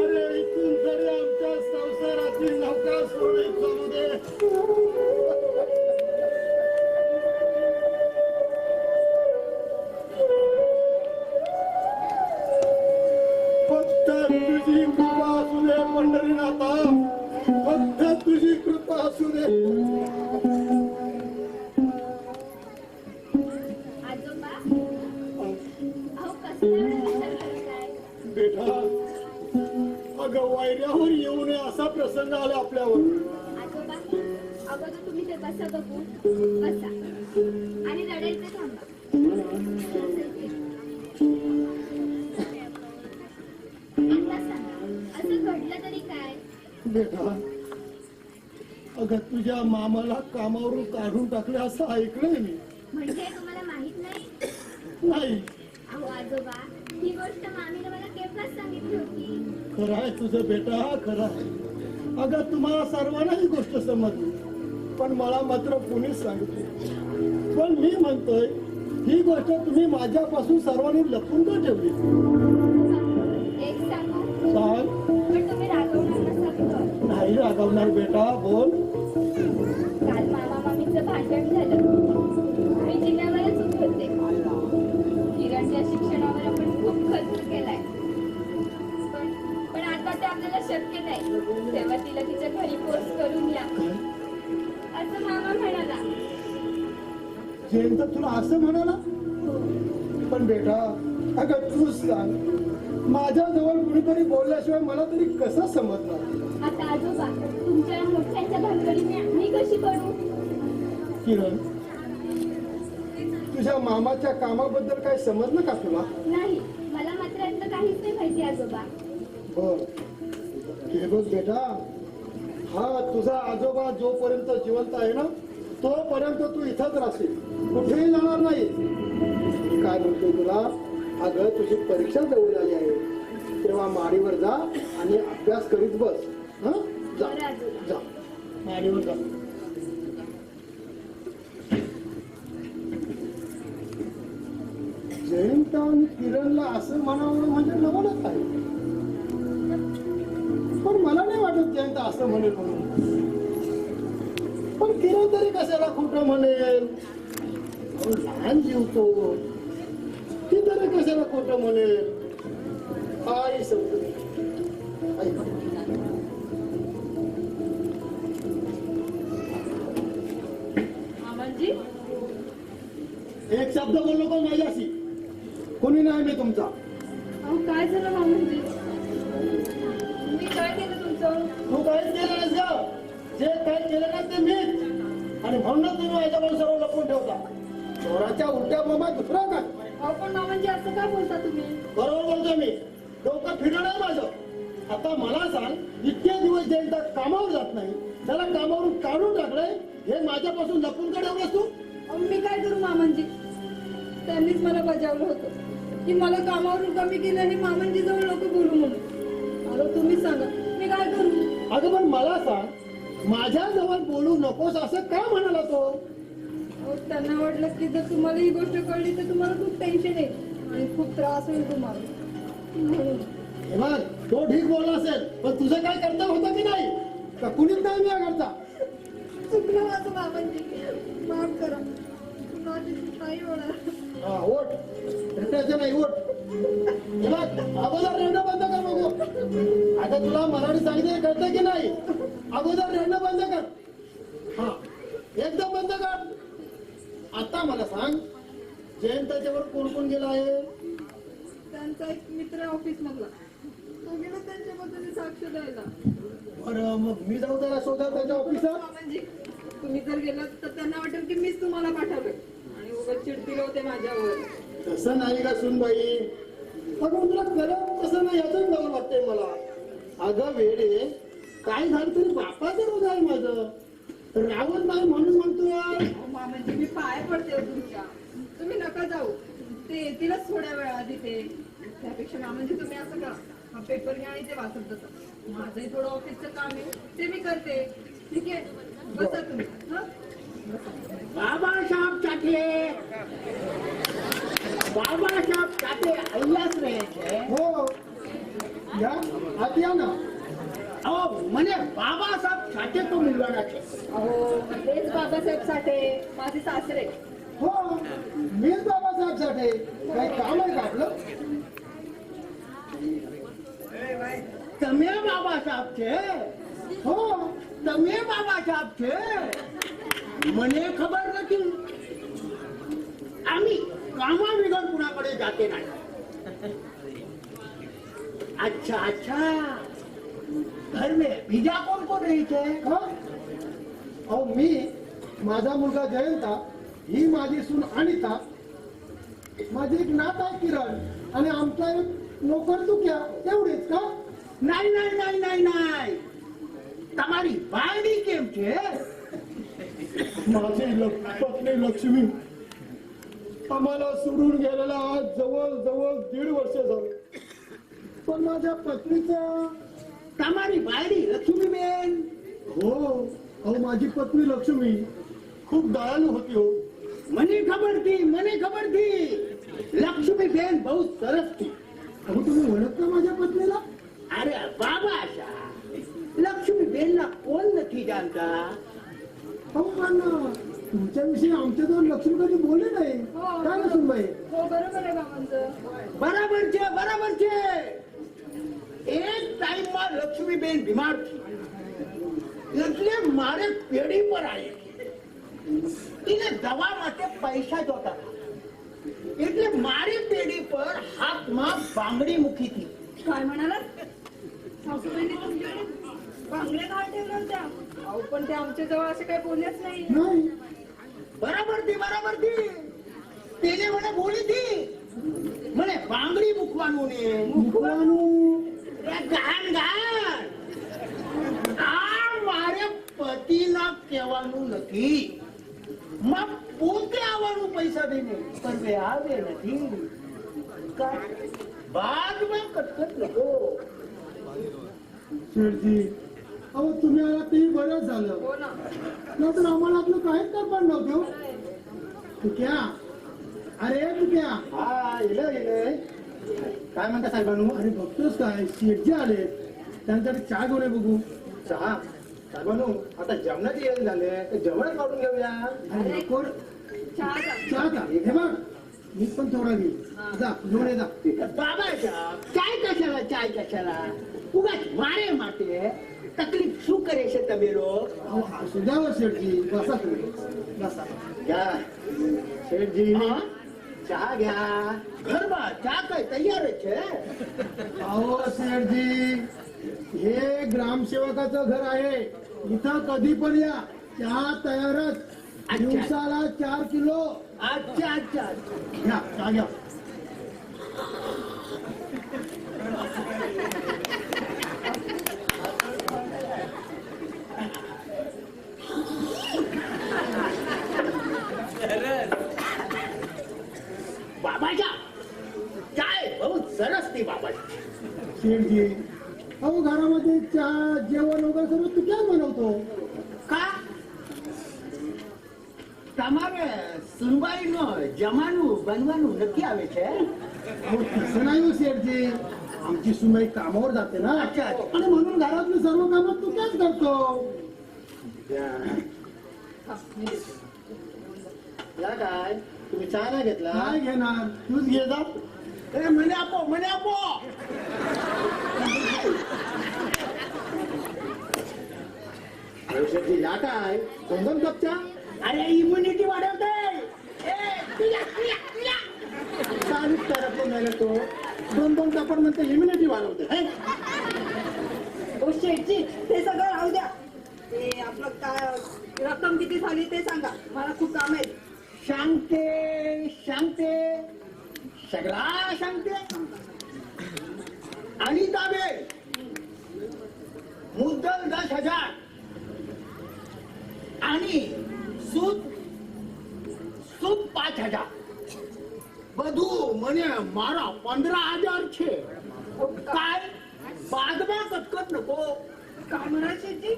Speaker 2: अरे इथून तरी आमच्या संसाराची नौका सुरळीत चालू दे. फक्त तुझी कृपा असू दे पंढरीनाथा, फक्त तुझी कृपा असू दे.
Speaker 4: आजोबा अहो कसला विचार करताय?
Speaker 2: बेटा अगं वायऱ्यावर येऊ नये असा प्रसंग आला आपल्यावर.
Speaker 4: आजोबा अगोदर तुम्ही ते बसा बघू, बसा आणि रडायचं थांबा. आता सांगा असं घडलं तरी काय?
Speaker 2: बेटा अगं तुझ्या मामाला कामावरून काढून टाकले असं ऐकलंय मी.
Speaker 4: म्हणजे तुम्हाला माहित नाही?
Speaker 2: नाही
Speaker 4: अहो आजोबा ही गोष्ट मामीने मला केव्हाच सांगितली होती.
Speaker 2: खरं आहे तुझं बेटा, खरं आहे. अगं तुम्हाला सर्वांना ही गोष्ट समजली पण मला मात्र कोणीच सांगितली. पण मी म्हणतोय ही गोष्ट तुम्ही माझ्यापासून सर्वांनी लपून का ठेवली?
Speaker 4: एक सांगू?
Speaker 2: सांग.
Speaker 4: पण तुम्ही रागवणार नसाल तर.
Speaker 2: नाही रागवणार बेटा, बोल.
Speaker 4: काल मामा मामीचं भांडण झालं, मी जिल्ह्यावरच होते. किरणच्या शिक्षणावर आपण खूप खर्च केलाय पण आता ते आपल्याला शक्य नाही. तेव्हा तिला तिच्या घरी पोस्ट करून या असं मामा म्हणाला.
Speaker 2: जयंत तुला असं म्हणाला? पण बेटा अगं तूच सांग, माझ्या जवळ कुणीतरी बोलल्याशिवाय मला तरी कसं समजणार?
Speaker 4: आता आजोबा तुमच्या मोठ्यांच्या भानगडी मी कशी पडू?
Speaker 2: किरण तुझ्या मामाच्या कामाबद्दल काय समजलं का तुला?
Speaker 4: नाही, मला मात्र यातलं काहीच नाही माहिती आजोबा.
Speaker 2: बर हे बघ बेटा, हा तुझा आजोबा जोपर्यंत जिवंत आहे ना तोपर्यंत तू इथंच राहशील, कुठेही जाणार नाही. काय म्हणतोय तुला? अगं तुझी परीक्षा जवळ आली आहे, तेव्हा माडीवर जा आणि अभ्यास करीत बस. हं? जा
Speaker 4: बरं आजोबा.
Speaker 2: जा माडीवर जा. जयंत आणि किरणला असं म्हणावं म्हणजे नवलच आहे. पण मला नाही वाटत जयंत असं म्हणेल म्हणून. पण किरण तरी कशाला खोटं म्हणेल? अहो, लहान जीव तो. ती तरी कशाला खोटं म्हणेल? काय समजत
Speaker 3: मामांजी
Speaker 2: एक शब्द बोललो का माझ्याशी? कोणी नाही मी तुमचा.
Speaker 3: अहो काय झालं मामांजी? मी काय केलं तुमचं?
Speaker 2: तू काहीच केलं नाहीस का? जे काही केलं ना ते मीच. आणि म्हणूनच तुम्ही माझ्याकडून सर्व लपून ठेवता. चोराच्या उलट्या बोंबा दुसरा काय?
Speaker 3: अहो पण मामांजी असं का बोलता तुम्ही?
Speaker 2: बरोबर बोलतोय मी. डोकं फिरलं नाही माझं. आता मला सांग, इतके दिवस जयंत कामावर जात नाही, त्याला कामावरून काढून टाकलंय, हे माझ्यापासून लपून का ठेवलंस तू?
Speaker 3: अहो मी काय करू मामांजी? त्यांनीच मला बजावलं होतं की मला कामावरून कमी केलं हे मामांजी जवळ लोक बोलू म्हणून. अहो तुम्ही सांगा मी काय करू?
Speaker 2: अगं पण मला सांग, माझ्याजवळ बोलू नकोस असं का म्हणाला तो?
Speaker 3: अहो त्यांना वाटलं की जर तुम्हाला ही गोष्ट कळली तर तुम्हाला खूप टेन्शन येईल आणि खूप त्रास होईल तुम्हाला म्हणून.
Speaker 2: हे बघ, तो ठीक बोलला असेल, पण तुझं काय कर्तव्य होतं की नाही? का कुणीच नाही मी करता?
Speaker 3: चुकलं माझं मामांजी, माफ करा. माझी नाही होणार.
Speaker 2: हा, ओट. रटायचं नाही, ओट. हे बघ, अगोदर रडणं बंद कर बघू. आता तुला मराठी सांगितलं कळतं की नाही? अगोदर रडणं बंद कर. हा, एकदम बंद कर. आता मला सांग, जयंताच्यावर कोण कोण गेला आहे?
Speaker 3: त्यांचा एक मित्र ऑफिस मधला, तो गेला त्यांच्याबद्दल साक्ष द्यायला.
Speaker 2: बरं, मग मी जाऊ त्याला शोधा त्याच्या ऑफिसात.
Speaker 3: मामांजी तुम्ही जर गेलात तर त्यांना वाटेल की मीच तुम्हाला पाठवलं आणि उगाच चिडचिड होते माझ्यावर.
Speaker 2: तसं नाही का सुनबाई? अगं तुला करत तसं नाही याच नवल वाटतंय मला. अगं वेडे, काय झालं तरी बापाचं रोज आहे माझं. रावत नाही म्हणून म्हणतोय.
Speaker 3: अहो, मामांजी मी पाय पडते हो तुमच्या. तुम्ही नका जाऊ, ते येतीलच थोड्या वेळा आधी ते. त्यापेक्षा मामांजी तुम्ही असं करा, हा पेपर घ्या आणि ते वाचत बसा. माझंही थोडं ऑफिसचं काम आहे ते मी करते. ठीक आहे, बसा तुम्ही. हा
Speaker 1: बाबासाहेब चाटे, बाबासाहेब चाटे अहिल्याच રહે છે.
Speaker 2: हो या आत या ना.
Speaker 1: अहो મને બાબાસાહેબ ચાટે તો મિલવાના છે.
Speaker 3: अहो तेच बाबासाहेब साठे माझे सासरे.
Speaker 2: हो, मीच बाबासाहेब साठे. काही काम आहे का आपलं?
Speaker 1: તમે બાબાસાહેબ છે?
Speaker 2: हो,
Speaker 1: તમે બાબાસાહેબ છે? મને ખબર નથી. आम्ही कामा विगर कुणाकडे जाते नाही. अच्छा अच्छा, घर में बीजा कोण कोण રહી છે?
Speaker 2: का? अहो मी, माझा मुलगा जयंता, ही माझी सून अनिता, माझी एक नात आहे किरण आणि आमचा एक नोकर तुक्या. एवढेच का?
Speaker 1: नाही नाही नाही नाही नाही, તમારી બાયડી કેમ છે?
Speaker 2: माझी पत्नी लक्ष्मी आम्हाला सोडून गेलेला आज जवळ जवळ 1.5 वर्ष झालं. पण माझ्या पत्नीचा.
Speaker 1: તમારી બાયડી લક્ષ્મીબેન?
Speaker 2: हो, अहो माझी पत्नी लक्ष्मी खूप दयाळू होती हो.
Speaker 1: મને ખબર થી લક્ષ્મીબેન બહુ સરસ થી.
Speaker 2: अहो तुम्ही ओळखता माझ्या पत्नीला?
Speaker 1: अरे बाबा लक्ष्मीबेन ना कोण નથી જાણતા?
Speaker 2: अहो पण तुमच्याविषयी आमच्याजवळ लक्ष्मी कधी बोलले नाही.
Speaker 3: हो.
Speaker 2: काय ना सुनबाई?
Speaker 3: हो बरोबर आहे मामांचं.
Speaker 1: બરાબર છે. એક ટાઈમમાં લક્ષ્મીબેન બીમાર થઈ, એટલે મારે પેઢી પર આવી. એને દવા માટે પૈસા જોતા હતા, એટલે મારી પેઢી પર હાથમાં બાંગડી મૂકી હતી.
Speaker 3: काय म्हणालात? सासूबाईंनी तुमच्याकडे बांगड्या का ठेवल्या होत्या? अहो पण ते आमच्या जवळ असे काही बोललेच नाही.
Speaker 2: नाही.
Speaker 1: બરાબર થી તેને મને બોલી હતી, મને બાંગડી મૂકવાનું ને
Speaker 2: મૂકવાનું.
Speaker 1: એ ગાન આ મારે પતિના કહેવાનું નથી. માં પોતે આવવાનું પૈસા દઈને, પણ બે આવે નથી. बाग मग कटकट नको.
Speaker 2: शेठजी अहो तुम्ही आला तेही बरंच झालं.
Speaker 3: हो ना.
Speaker 2: नंतर आम्हाला आपलं काहीच करणार नव्हते हो. तुक्या अरे तुक्या
Speaker 1: हा इलय काय म्हणता साहेबांनो?
Speaker 2: अरे बघतोस काय शेठजी आले त्यांच्याकडे चहा घेऊन ये बघू.
Speaker 1: चहा साहेबांनो आता जेवणाची येण झाले तर जेवण काढून घेऊया.
Speaker 2: अरे नको रे.
Speaker 3: चहा का?
Speaker 2: चहा का हे बघ मी पण थोडा घेईन. जा घेऊन ये जा.
Speaker 8: बाबा चाय कशाला चाय कशाला उगाच मारे माटे तकलीफ શું કરે છે તમે लोग
Speaker 2: अहो असू द्या हो शेठजी बसा तुम्ही बसा.
Speaker 1: घ्या शेठजी चहा घ्या.
Speaker 8: ઘરમાં ચા કઈ તૈયાર જ છે
Speaker 2: अहो शेठजी हे ग्रामसेवकाचं घर आहे. इथं कधी पण या चहा तयारच. दिवसाला 4 किलो.
Speaker 8: अच्छा अच्छा
Speaker 2: घ्या चहा घ्या.
Speaker 8: बाबाजा चाय बहुत सरस ती बाबाजी
Speaker 2: शेठजी अहो घरामध्ये चहा जेवण वगैरे सर्व तू काय बनवतो?
Speaker 8: का તમારે સુનવાઈનો જમાનું બનવાનું નક્કી આવે છે
Speaker 2: अहो तसं नाही हो शेठजी आमची सुनाई कामावर जाते ना.
Speaker 8: अच्छा.
Speaker 2: आणि म्हणून घरातली सर्व कामं तू काच करतो.
Speaker 1: घ्या. या काय तुम्ही चहा नाही घेतला?
Speaker 2: काय घेणार तूच घे जा.
Speaker 8: એ મને આપો મને આપો
Speaker 1: अरे शेठजी या काय 2-2 कप चहा?
Speaker 8: અરે ઇમ્યુનિટી વાढवते એ પિયા પિયા પિયા
Speaker 1: चालीस तरफले मेले तो 2-2 कपाट म्हणते इम्युनिटी वाढवते. है?
Speaker 3: ओ शेठजी ते सगळं राहू द्या. ते आपलं काय रक्कम किती झाली ते सांगा. मला खूप काम आहे.
Speaker 8: सांगते सांगते सगळा सांगते आणि दाबे मुद्दल 10,000 आणि सूद 5,000 બધું મને મારા 15,000 છે काय બાદમાં કટકટ नको
Speaker 3: काय म्हणा शेठजी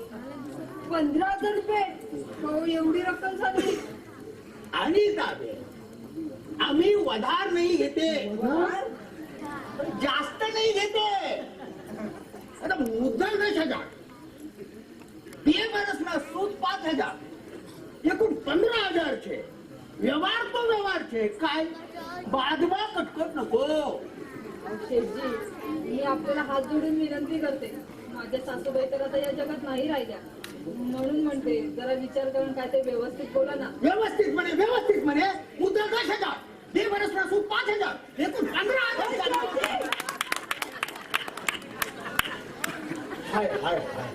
Speaker 3: 15,000 रुपये हो एवढी रक्कम झाली.
Speaker 8: आणि दाबे आम्ही वधार नाही घेते जास्त नाही घेते आता मुद्दल 10,000 બે વર્ષના सूद 5,000 एकूण 15,000 છે व्यवहार तो व्यवहार છે काय बादમાં कटकट नको
Speaker 3: शेठजी मी आपल्याला हात जोडून विनंती करते. माझ्या सासूबाई तर आता या जगात नाही राहिल्या. म्हणून म्हणते जरा विचार करून काय ते व्यवस्थित बोला ना.
Speaker 8: व्यवस्थित म्हणे मुद्दल 10,000 બે વર્ષના सूद 5,000 एकूण 15,000
Speaker 1: हाय हाय हाय.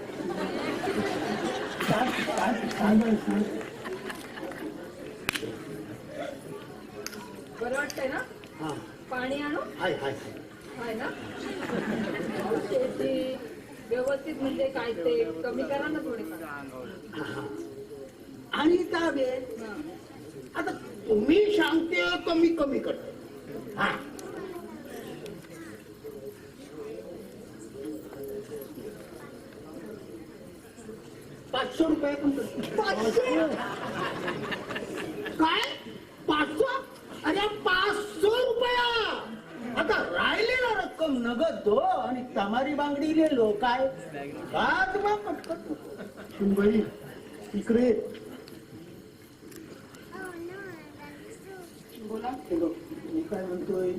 Speaker 3: बरं वाटतंय ना?
Speaker 1: हा
Speaker 3: पाणी आणू?
Speaker 1: हाय हाय.
Speaker 3: आहे ना? अहो, शेठजी व्यवस्थित म्हणजे काय ते कमी करा ना थोडेफार.
Speaker 8: आणि दाबे
Speaker 3: हा.
Speaker 8: आता तुम्ही सांगते कमी कमी करतो हा 500 रुपये पण करतो. 500 काय 500 अरे 500 रुपया आता राहिलेला रक्कम नगद दो आणि તમારી बांगडी लेलो काय बादમાં कटकट नको.
Speaker 2: सुनबाई इकडे ये.
Speaker 3: बोला.
Speaker 2: हे बघ, मी काय म्हणतोय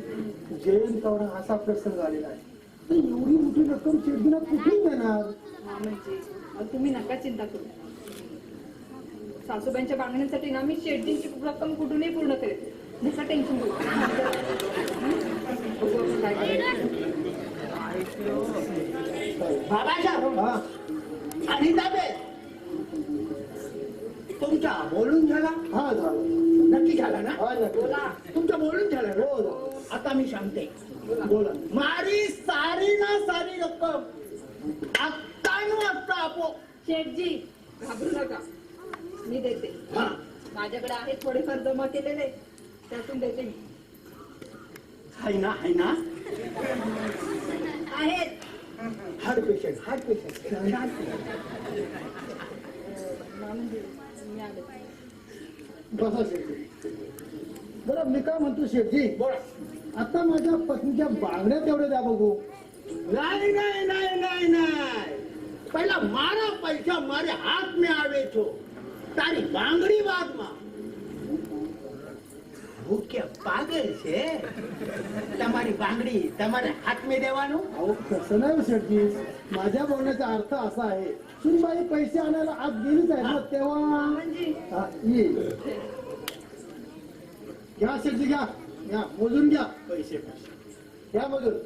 Speaker 2: जयंत तेवढा असा प्रसंग आलेला आहे. तर एवढी मोठी रक्कम शेठजीला कुठून देणार?
Speaker 3: हा म्हणजे अहो, तुम्ही नका चिंता करू. सासूबाईंच्या बांगड्यांसाठी ना मी शेठजींची रक्कम कुठूनही पूर्ण करेल. नका टेन्शन घेऊ. बघू आपण काय करायचं.
Speaker 8: बाबासाहेब
Speaker 2: हा
Speaker 8: आणि दाबे तुमचा बोलून झाला
Speaker 2: हा झालं.
Speaker 8: नक्की झाला ना
Speaker 2: हा नक्की.
Speaker 3: बोला.
Speaker 8: तुमचं बोलून झालं ना
Speaker 2: हो.
Speaker 8: आता मी सांगते
Speaker 2: बोला.
Speaker 8: मारी सारी ना सारी रक्कम आत्ता आपो
Speaker 3: शेठजी घाबरू नका. मी देते.
Speaker 8: हा
Speaker 3: माझ्याकडे आहे थोडेफार जमा केलेले त्यातून देते मी.
Speaker 8: हाय ना
Speaker 3: आहेत.
Speaker 8: हार्ट पेशंट
Speaker 2: बसा शेठजी. बरं मी काय म्हणतो शेठजी,
Speaker 8: बोला.
Speaker 2: आता माझ्या पत्नीच्या बांगड्या तेवढे द्या बघू.
Speaker 8: नहीं नहीं नहीं नहीं नहीं, पहला मारा पैसा मारे हाथ में आवे छो, तारी बांगड़ी बाद में. હું કે પાગલ છે, તમારી બાંગડી તમારે હાથમાં દેવાનું.
Speaker 2: अहो तसं नाही हो शेठजी, माझ्या बोलण्याचा अर्थ असा आहे, सुनबाई पैसे आणायला आत गेलीच आहे ना तेव्हा. हा, ये. घ्या शेठजी घ्या, घ्या मोजून घ्या पैसे, घ्या मोजून.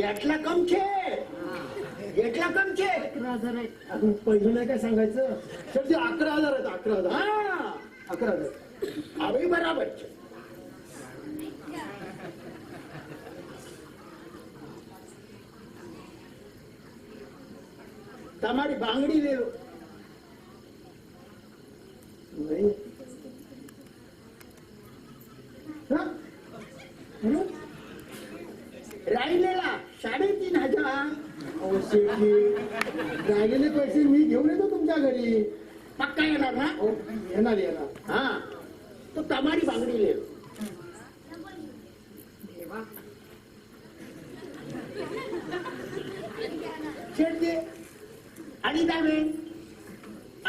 Speaker 8: એટલા કમ છે, એટલા કમ છે.
Speaker 2: अजून पहिलं नाही काय सांगायचं शेठजी, 11,000 आहेत. 11,000.
Speaker 8: હા
Speaker 2: 11,000.
Speaker 8: હવે બરાબર છે. તમારી બાંગડી લેવો.
Speaker 2: नाही. हा? हं?
Speaker 8: राहिलेला 3,500.
Speaker 2: अहो शेठजी, राहिलेले पैसे मी घेऊन येतो तुमच्या घरी.
Speaker 8: पक्का येणार ना.
Speaker 2: अहो, येणार येणार.
Speaker 8: हा तो તમારી બાંગડી લેવો. છેડજે અનિતા બેન,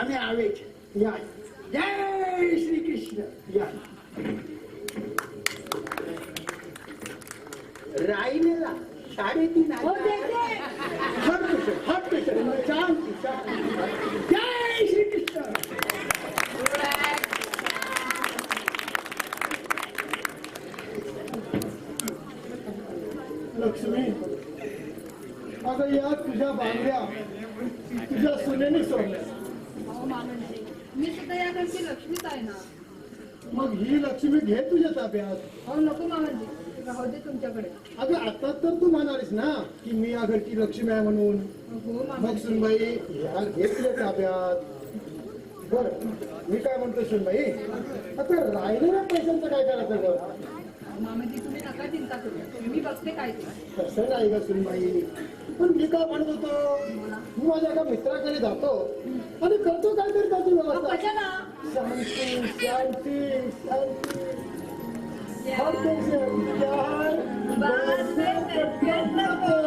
Speaker 8: અમે આવે છે.
Speaker 2: या
Speaker 8: જય શ્રી કૃષ્ણ.
Speaker 2: या.
Speaker 8: राहिलेला 3,500. हट पेशंट शांती शांती. जय श्री कृष्ण.
Speaker 2: लक्ष्मी, अगं या तुझ्या बांगड्या तुझ्या सुनेने सोडल्या.
Speaker 3: अहो मामनजी, मी सुद्धा या घरची लक्ष्मीच आहे ना.
Speaker 2: मग ही लक्ष्मी घे तुझ्या ताब्यात.
Speaker 3: अहो नको मामनजी, राहू दे तुमच्याकडे.
Speaker 2: अगं आता तर तू म्हणालीस ना की मी या घरची लक्ष्मी आहे म्हणून.
Speaker 3: हो
Speaker 2: मग
Speaker 3: मामनजी.
Speaker 2: सुनबाई ह्या घे तुझ्या ताब्यात. बर मी काय म्हणतो सुनबाई, आता राहिलेल्या पैशांचं काय करायचं ग?
Speaker 3: मामनजी तुम्ही नका चिंता करू, मी बघते काय ते.
Speaker 2: तसं नाही ग सुनबाई, पण मी काय म्हणत होतो, मी माझ्या एका मित्राकडे जातो आणि करतो काहीतरी त्याची
Speaker 3: अहो,
Speaker 2: व्यवस्था.
Speaker 3: कशाला?
Speaker 2: शांती शांती शांती. हर पैसे प्यार
Speaker 3: बस रे, कटकट नको.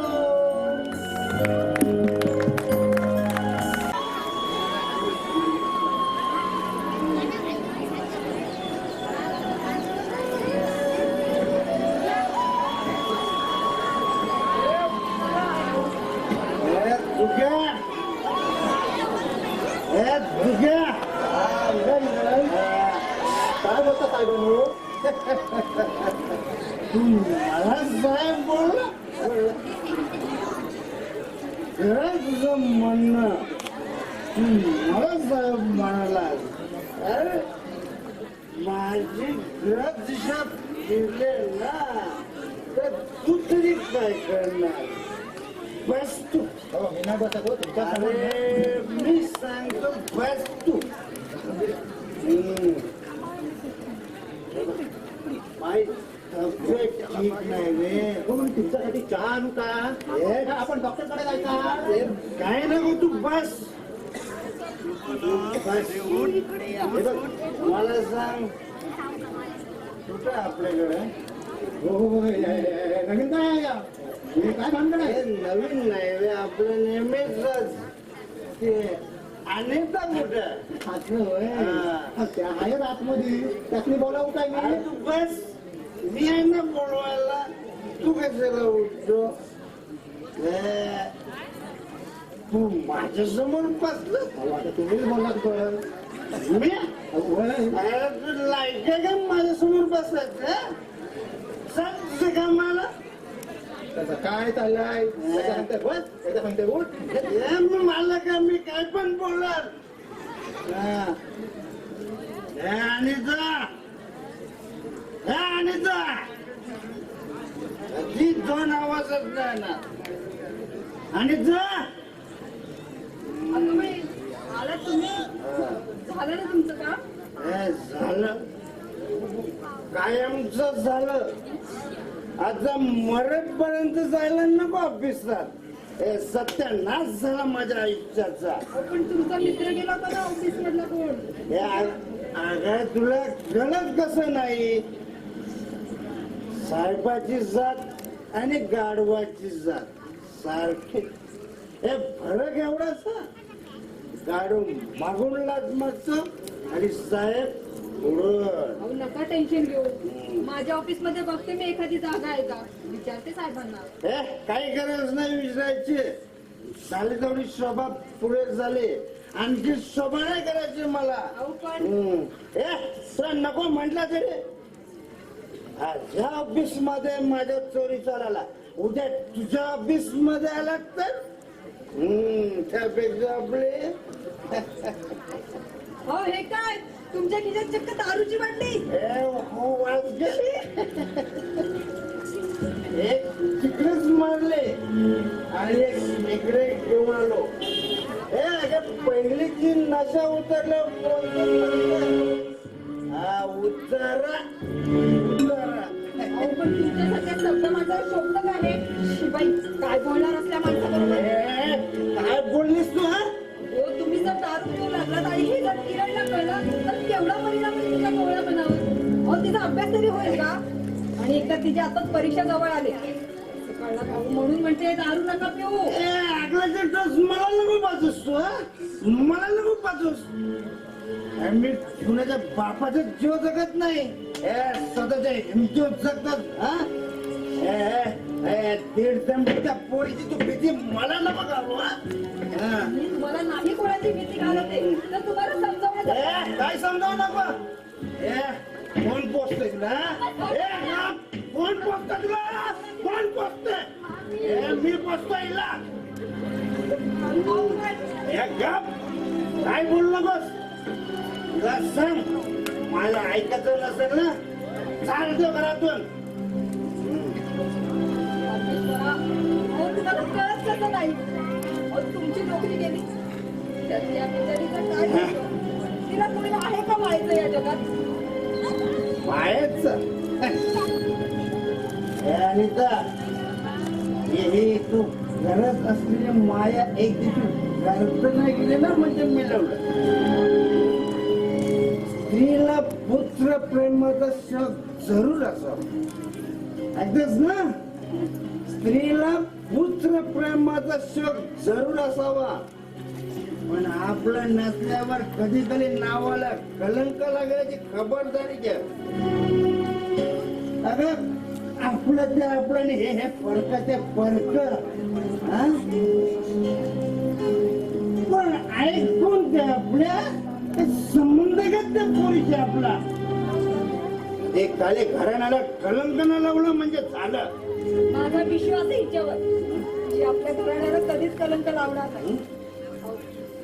Speaker 2: काय बोलता काय बनू?
Speaker 8: मला साहेब बोलला. तुझं म्हणणं मला साहेब म्हणाला, अरे माझी ग्रह दिशा फिरले ना, तर तू तरी काय करणार? बस तू.
Speaker 2: हो, मी नाही बसत हो तुमच्या समोर.
Speaker 8: अरे मी सांगतो बस तू. माझी तब्येत ठीक नाही रे.
Speaker 2: हो, मग तुमच्यासाठी चहा आणू का? हे का आपण डॉक्टरकडे जायचा?
Speaker 8: काय नको तू बस. बस. हे बघ, मला सांग कुठं आपल्याकडे?
Speaker 2: हो हो हो, नवीन काय आहे का? हे काय भानगड
Speaker 8: हे
Speaker 2: आहे?
Speaker 8: नवीन नाही रे, आपलं नेहमीच ते अनेकदा कुठं.
Speaker 2: असं होय.
Speaker 8: हा.
Speaker 2: हा, त्या आहेत आतमध्ये, त्यातनी बोलावं काय
Speaker 8: अरे
Speaker 2: मी?
Speaker 8: तू बस. मी आहे ना बोलवायला, तू कशाला उठतो? हे, तू माझ्या समोर बसलं.
Speaker 2: अहो, आता तुम्हीच बोललात पण.
Speaker 8: मी
Speaker 2: होय.
Speaker 8: अरे तू लायक का माझ्या समोर बसायचं? सांग तुझं का मला?
Speaker 2: त्याचं काय चाललंय? त्याच्या सांगते बस, त्याच्या सांगते उठ.
Speaker 8: हे मग मला का मी काय पण बोलणार? हा. हे आणि जा. हे आणि जा. ती दोन आवाजच नाही ना. आणि जा.
Speaker 3: अगं बाई, आला आहात तुम्ही झालं ना तुमचं काम
Speaker 2: हे झालं कायमच झालं आता मरतपर्यंत जायला नको ऑफिसात हे सत्यानाश झाला माझ्या आयुष्याचा
Speaker 3: पण तुमचा मित्र गेला होता ना ऑफिस मधला कोण
Speaker 2: हे अगं तुला कळत कसं नाही साहेबाची जात आणि गाढवाची जात सारखे हे फरक एवढासा गाढव मागून लाच मागतो आणि साहेब पुढं
Speaker 3: अहो नका टेन्शन घेऊ माझ्या ऑफिस मध्ये बघते मी एखादी जागा आहे का विचारते साहेबांना
Speaker 2: हे काही गरज नाही विचारायची झाली तेवढी शोभा पुढे झाली आणखी शोभा नाही करायची मला
Speaker 3: अहो पण
Speaker 2: हे तुला नको म्हटलं तरी ह्या ऑफिस मध्ये माझ्या चोरी चालायला उद्या तुझ्या ऑफिस मध्ये आला तर त्यापेक्षा आपले
Speaker 3: हो हे काय तुमच्या खिशात चक्क दारूची बाटली
Speaker 2: वाज गेली एक तिकडेच मारले आणि एक इकडे घेऊन आलो हे पहिलीची नशा उतरल्या हा उतरा
Speaker 3: अहो पण तुमच्यासारख्या शब्द माझा शोभत का रे शिवाई काय बोलणार असल्या माणसाबरोबर
Speaker 2: काय बोललीस तू हा
Speaker 3: हो तुम्ही जर दारू पिऊ लागलात आणि हे जर किरणला कळलं तर केवढा परिणाम होईल तुमच्या डोळ्या मनावर अहो तिचा अभ्यास तरी होईल का आणि एकदा तिच्या आताच परीक्षा जवळ आले कळला का म्हणून म्हणते दारू नका पिऊ
Speaker 2: आगलाचे डोस मला नको पाचूस तू हा मला नको पाचूस मी कुणाच्या बापाचा जीव जगत नाही स्वतःच्या हिमतीवर जगतात हा दीड दंडीच्या पोरीची तू भीती मला नको घालू हा
Speaker 3: मी तुम्हाला नाही कोणाची भीती घालते तर तुम्हाला समजावण्याचं
Speaker 2: काय समजावू नको कोण पोचतोय तुला कोण पोचतोय तुला कोण पोचतोय मी पोचतोय हिला गप काय बोलू नकोस तुला सांग मला ऐकायचं नसेल ना चालतो घरातून
Speaker 3: अहो तुम्हाला कळत कसं नाही अहो तुमची नोकरी गेली तर त्या बिचारीचं काय झालं? तिला कोणी आहे का माहित या जगात
Speaker 2: मायच अनिता ही तू घरात असलेली माया एक दिवशी घरात नाही गेली ना म्हणजे मिळवलं स्त्रीला पुत्र प्रेमाचा शोक जरूर असावा ऐकतेस ना स्त्रीला पुत्र प्रेमाचा शोक जरूर असावा पण आपलं नसल्यावर कधीतरी नावाला कलंक लागण्याची खबरदारी घ्या अगं आपलं ते आपलं हे फरक ते फरक पण ऐकून ते आपल्या संबंध घेत त्या पोरीचे आपला ते काले घराण्याला कलंक न लावलं म्हणजे झालं
Speaker 3: माझा विश्वास आहे हिच्यावर जी आपल्या घराण्याला कधीच कलंक लावणार नाही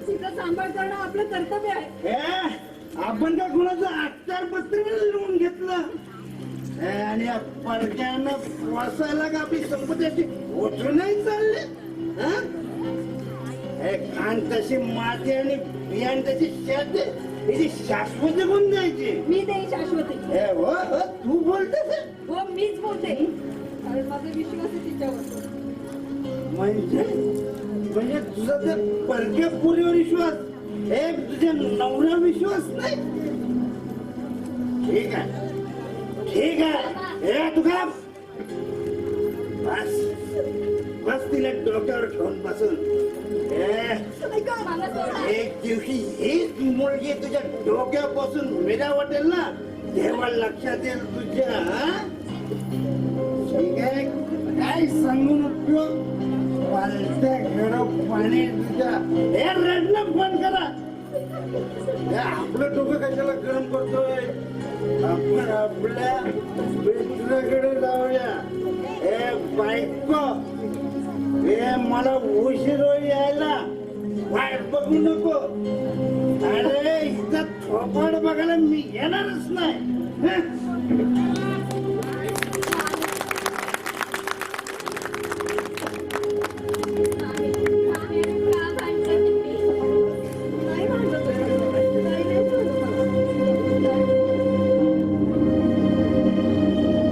Speaker 3: तिचं सांभाळ करणं आपलं कर्तव्य आहे
Speaker 2: आपण का कुणाचं अत्यार पत्र लिहून घेतलं आणि या परक्यानं वाचायला का आपली संपत्ती ओढून नाही चालले हे खान तशी माती आणि बियाण तशी शेत हिची शाश्वती कोण द्यायची
Speaker 3: मी देईन शाश्वती
Speaker 2: हो तू बोलतेस
Speaker 3: हो मीच बोलते कारण माझा विश्वास आहे तिच्यावर
Speaker 2: म्हणजे तुझा त्या परक्या पुरीवर विश्वास हे तुझ्या नवरा विश्वास नाही ठीक आहे हे तू का बस बस तिला डोक्यावर घेऊन बसून एक दिवशी हीच मुलगी तुझ्या डोक्यापासून मेला वाटेल ना तेव्हा लक्षात येईल तुझ्या ठीक आहे काय सांगून उपयोग पालत्या घरात पाणी तुझ्या हे रडणं बंद करा आपलं डोकं कशाला गरम करतोय आपण आपल्या मित्राकडे जाऊया हे बायको हे मला उशीर यायला वाट बघू नको अरे इथं थोपाड बघायला मी येणारच नाही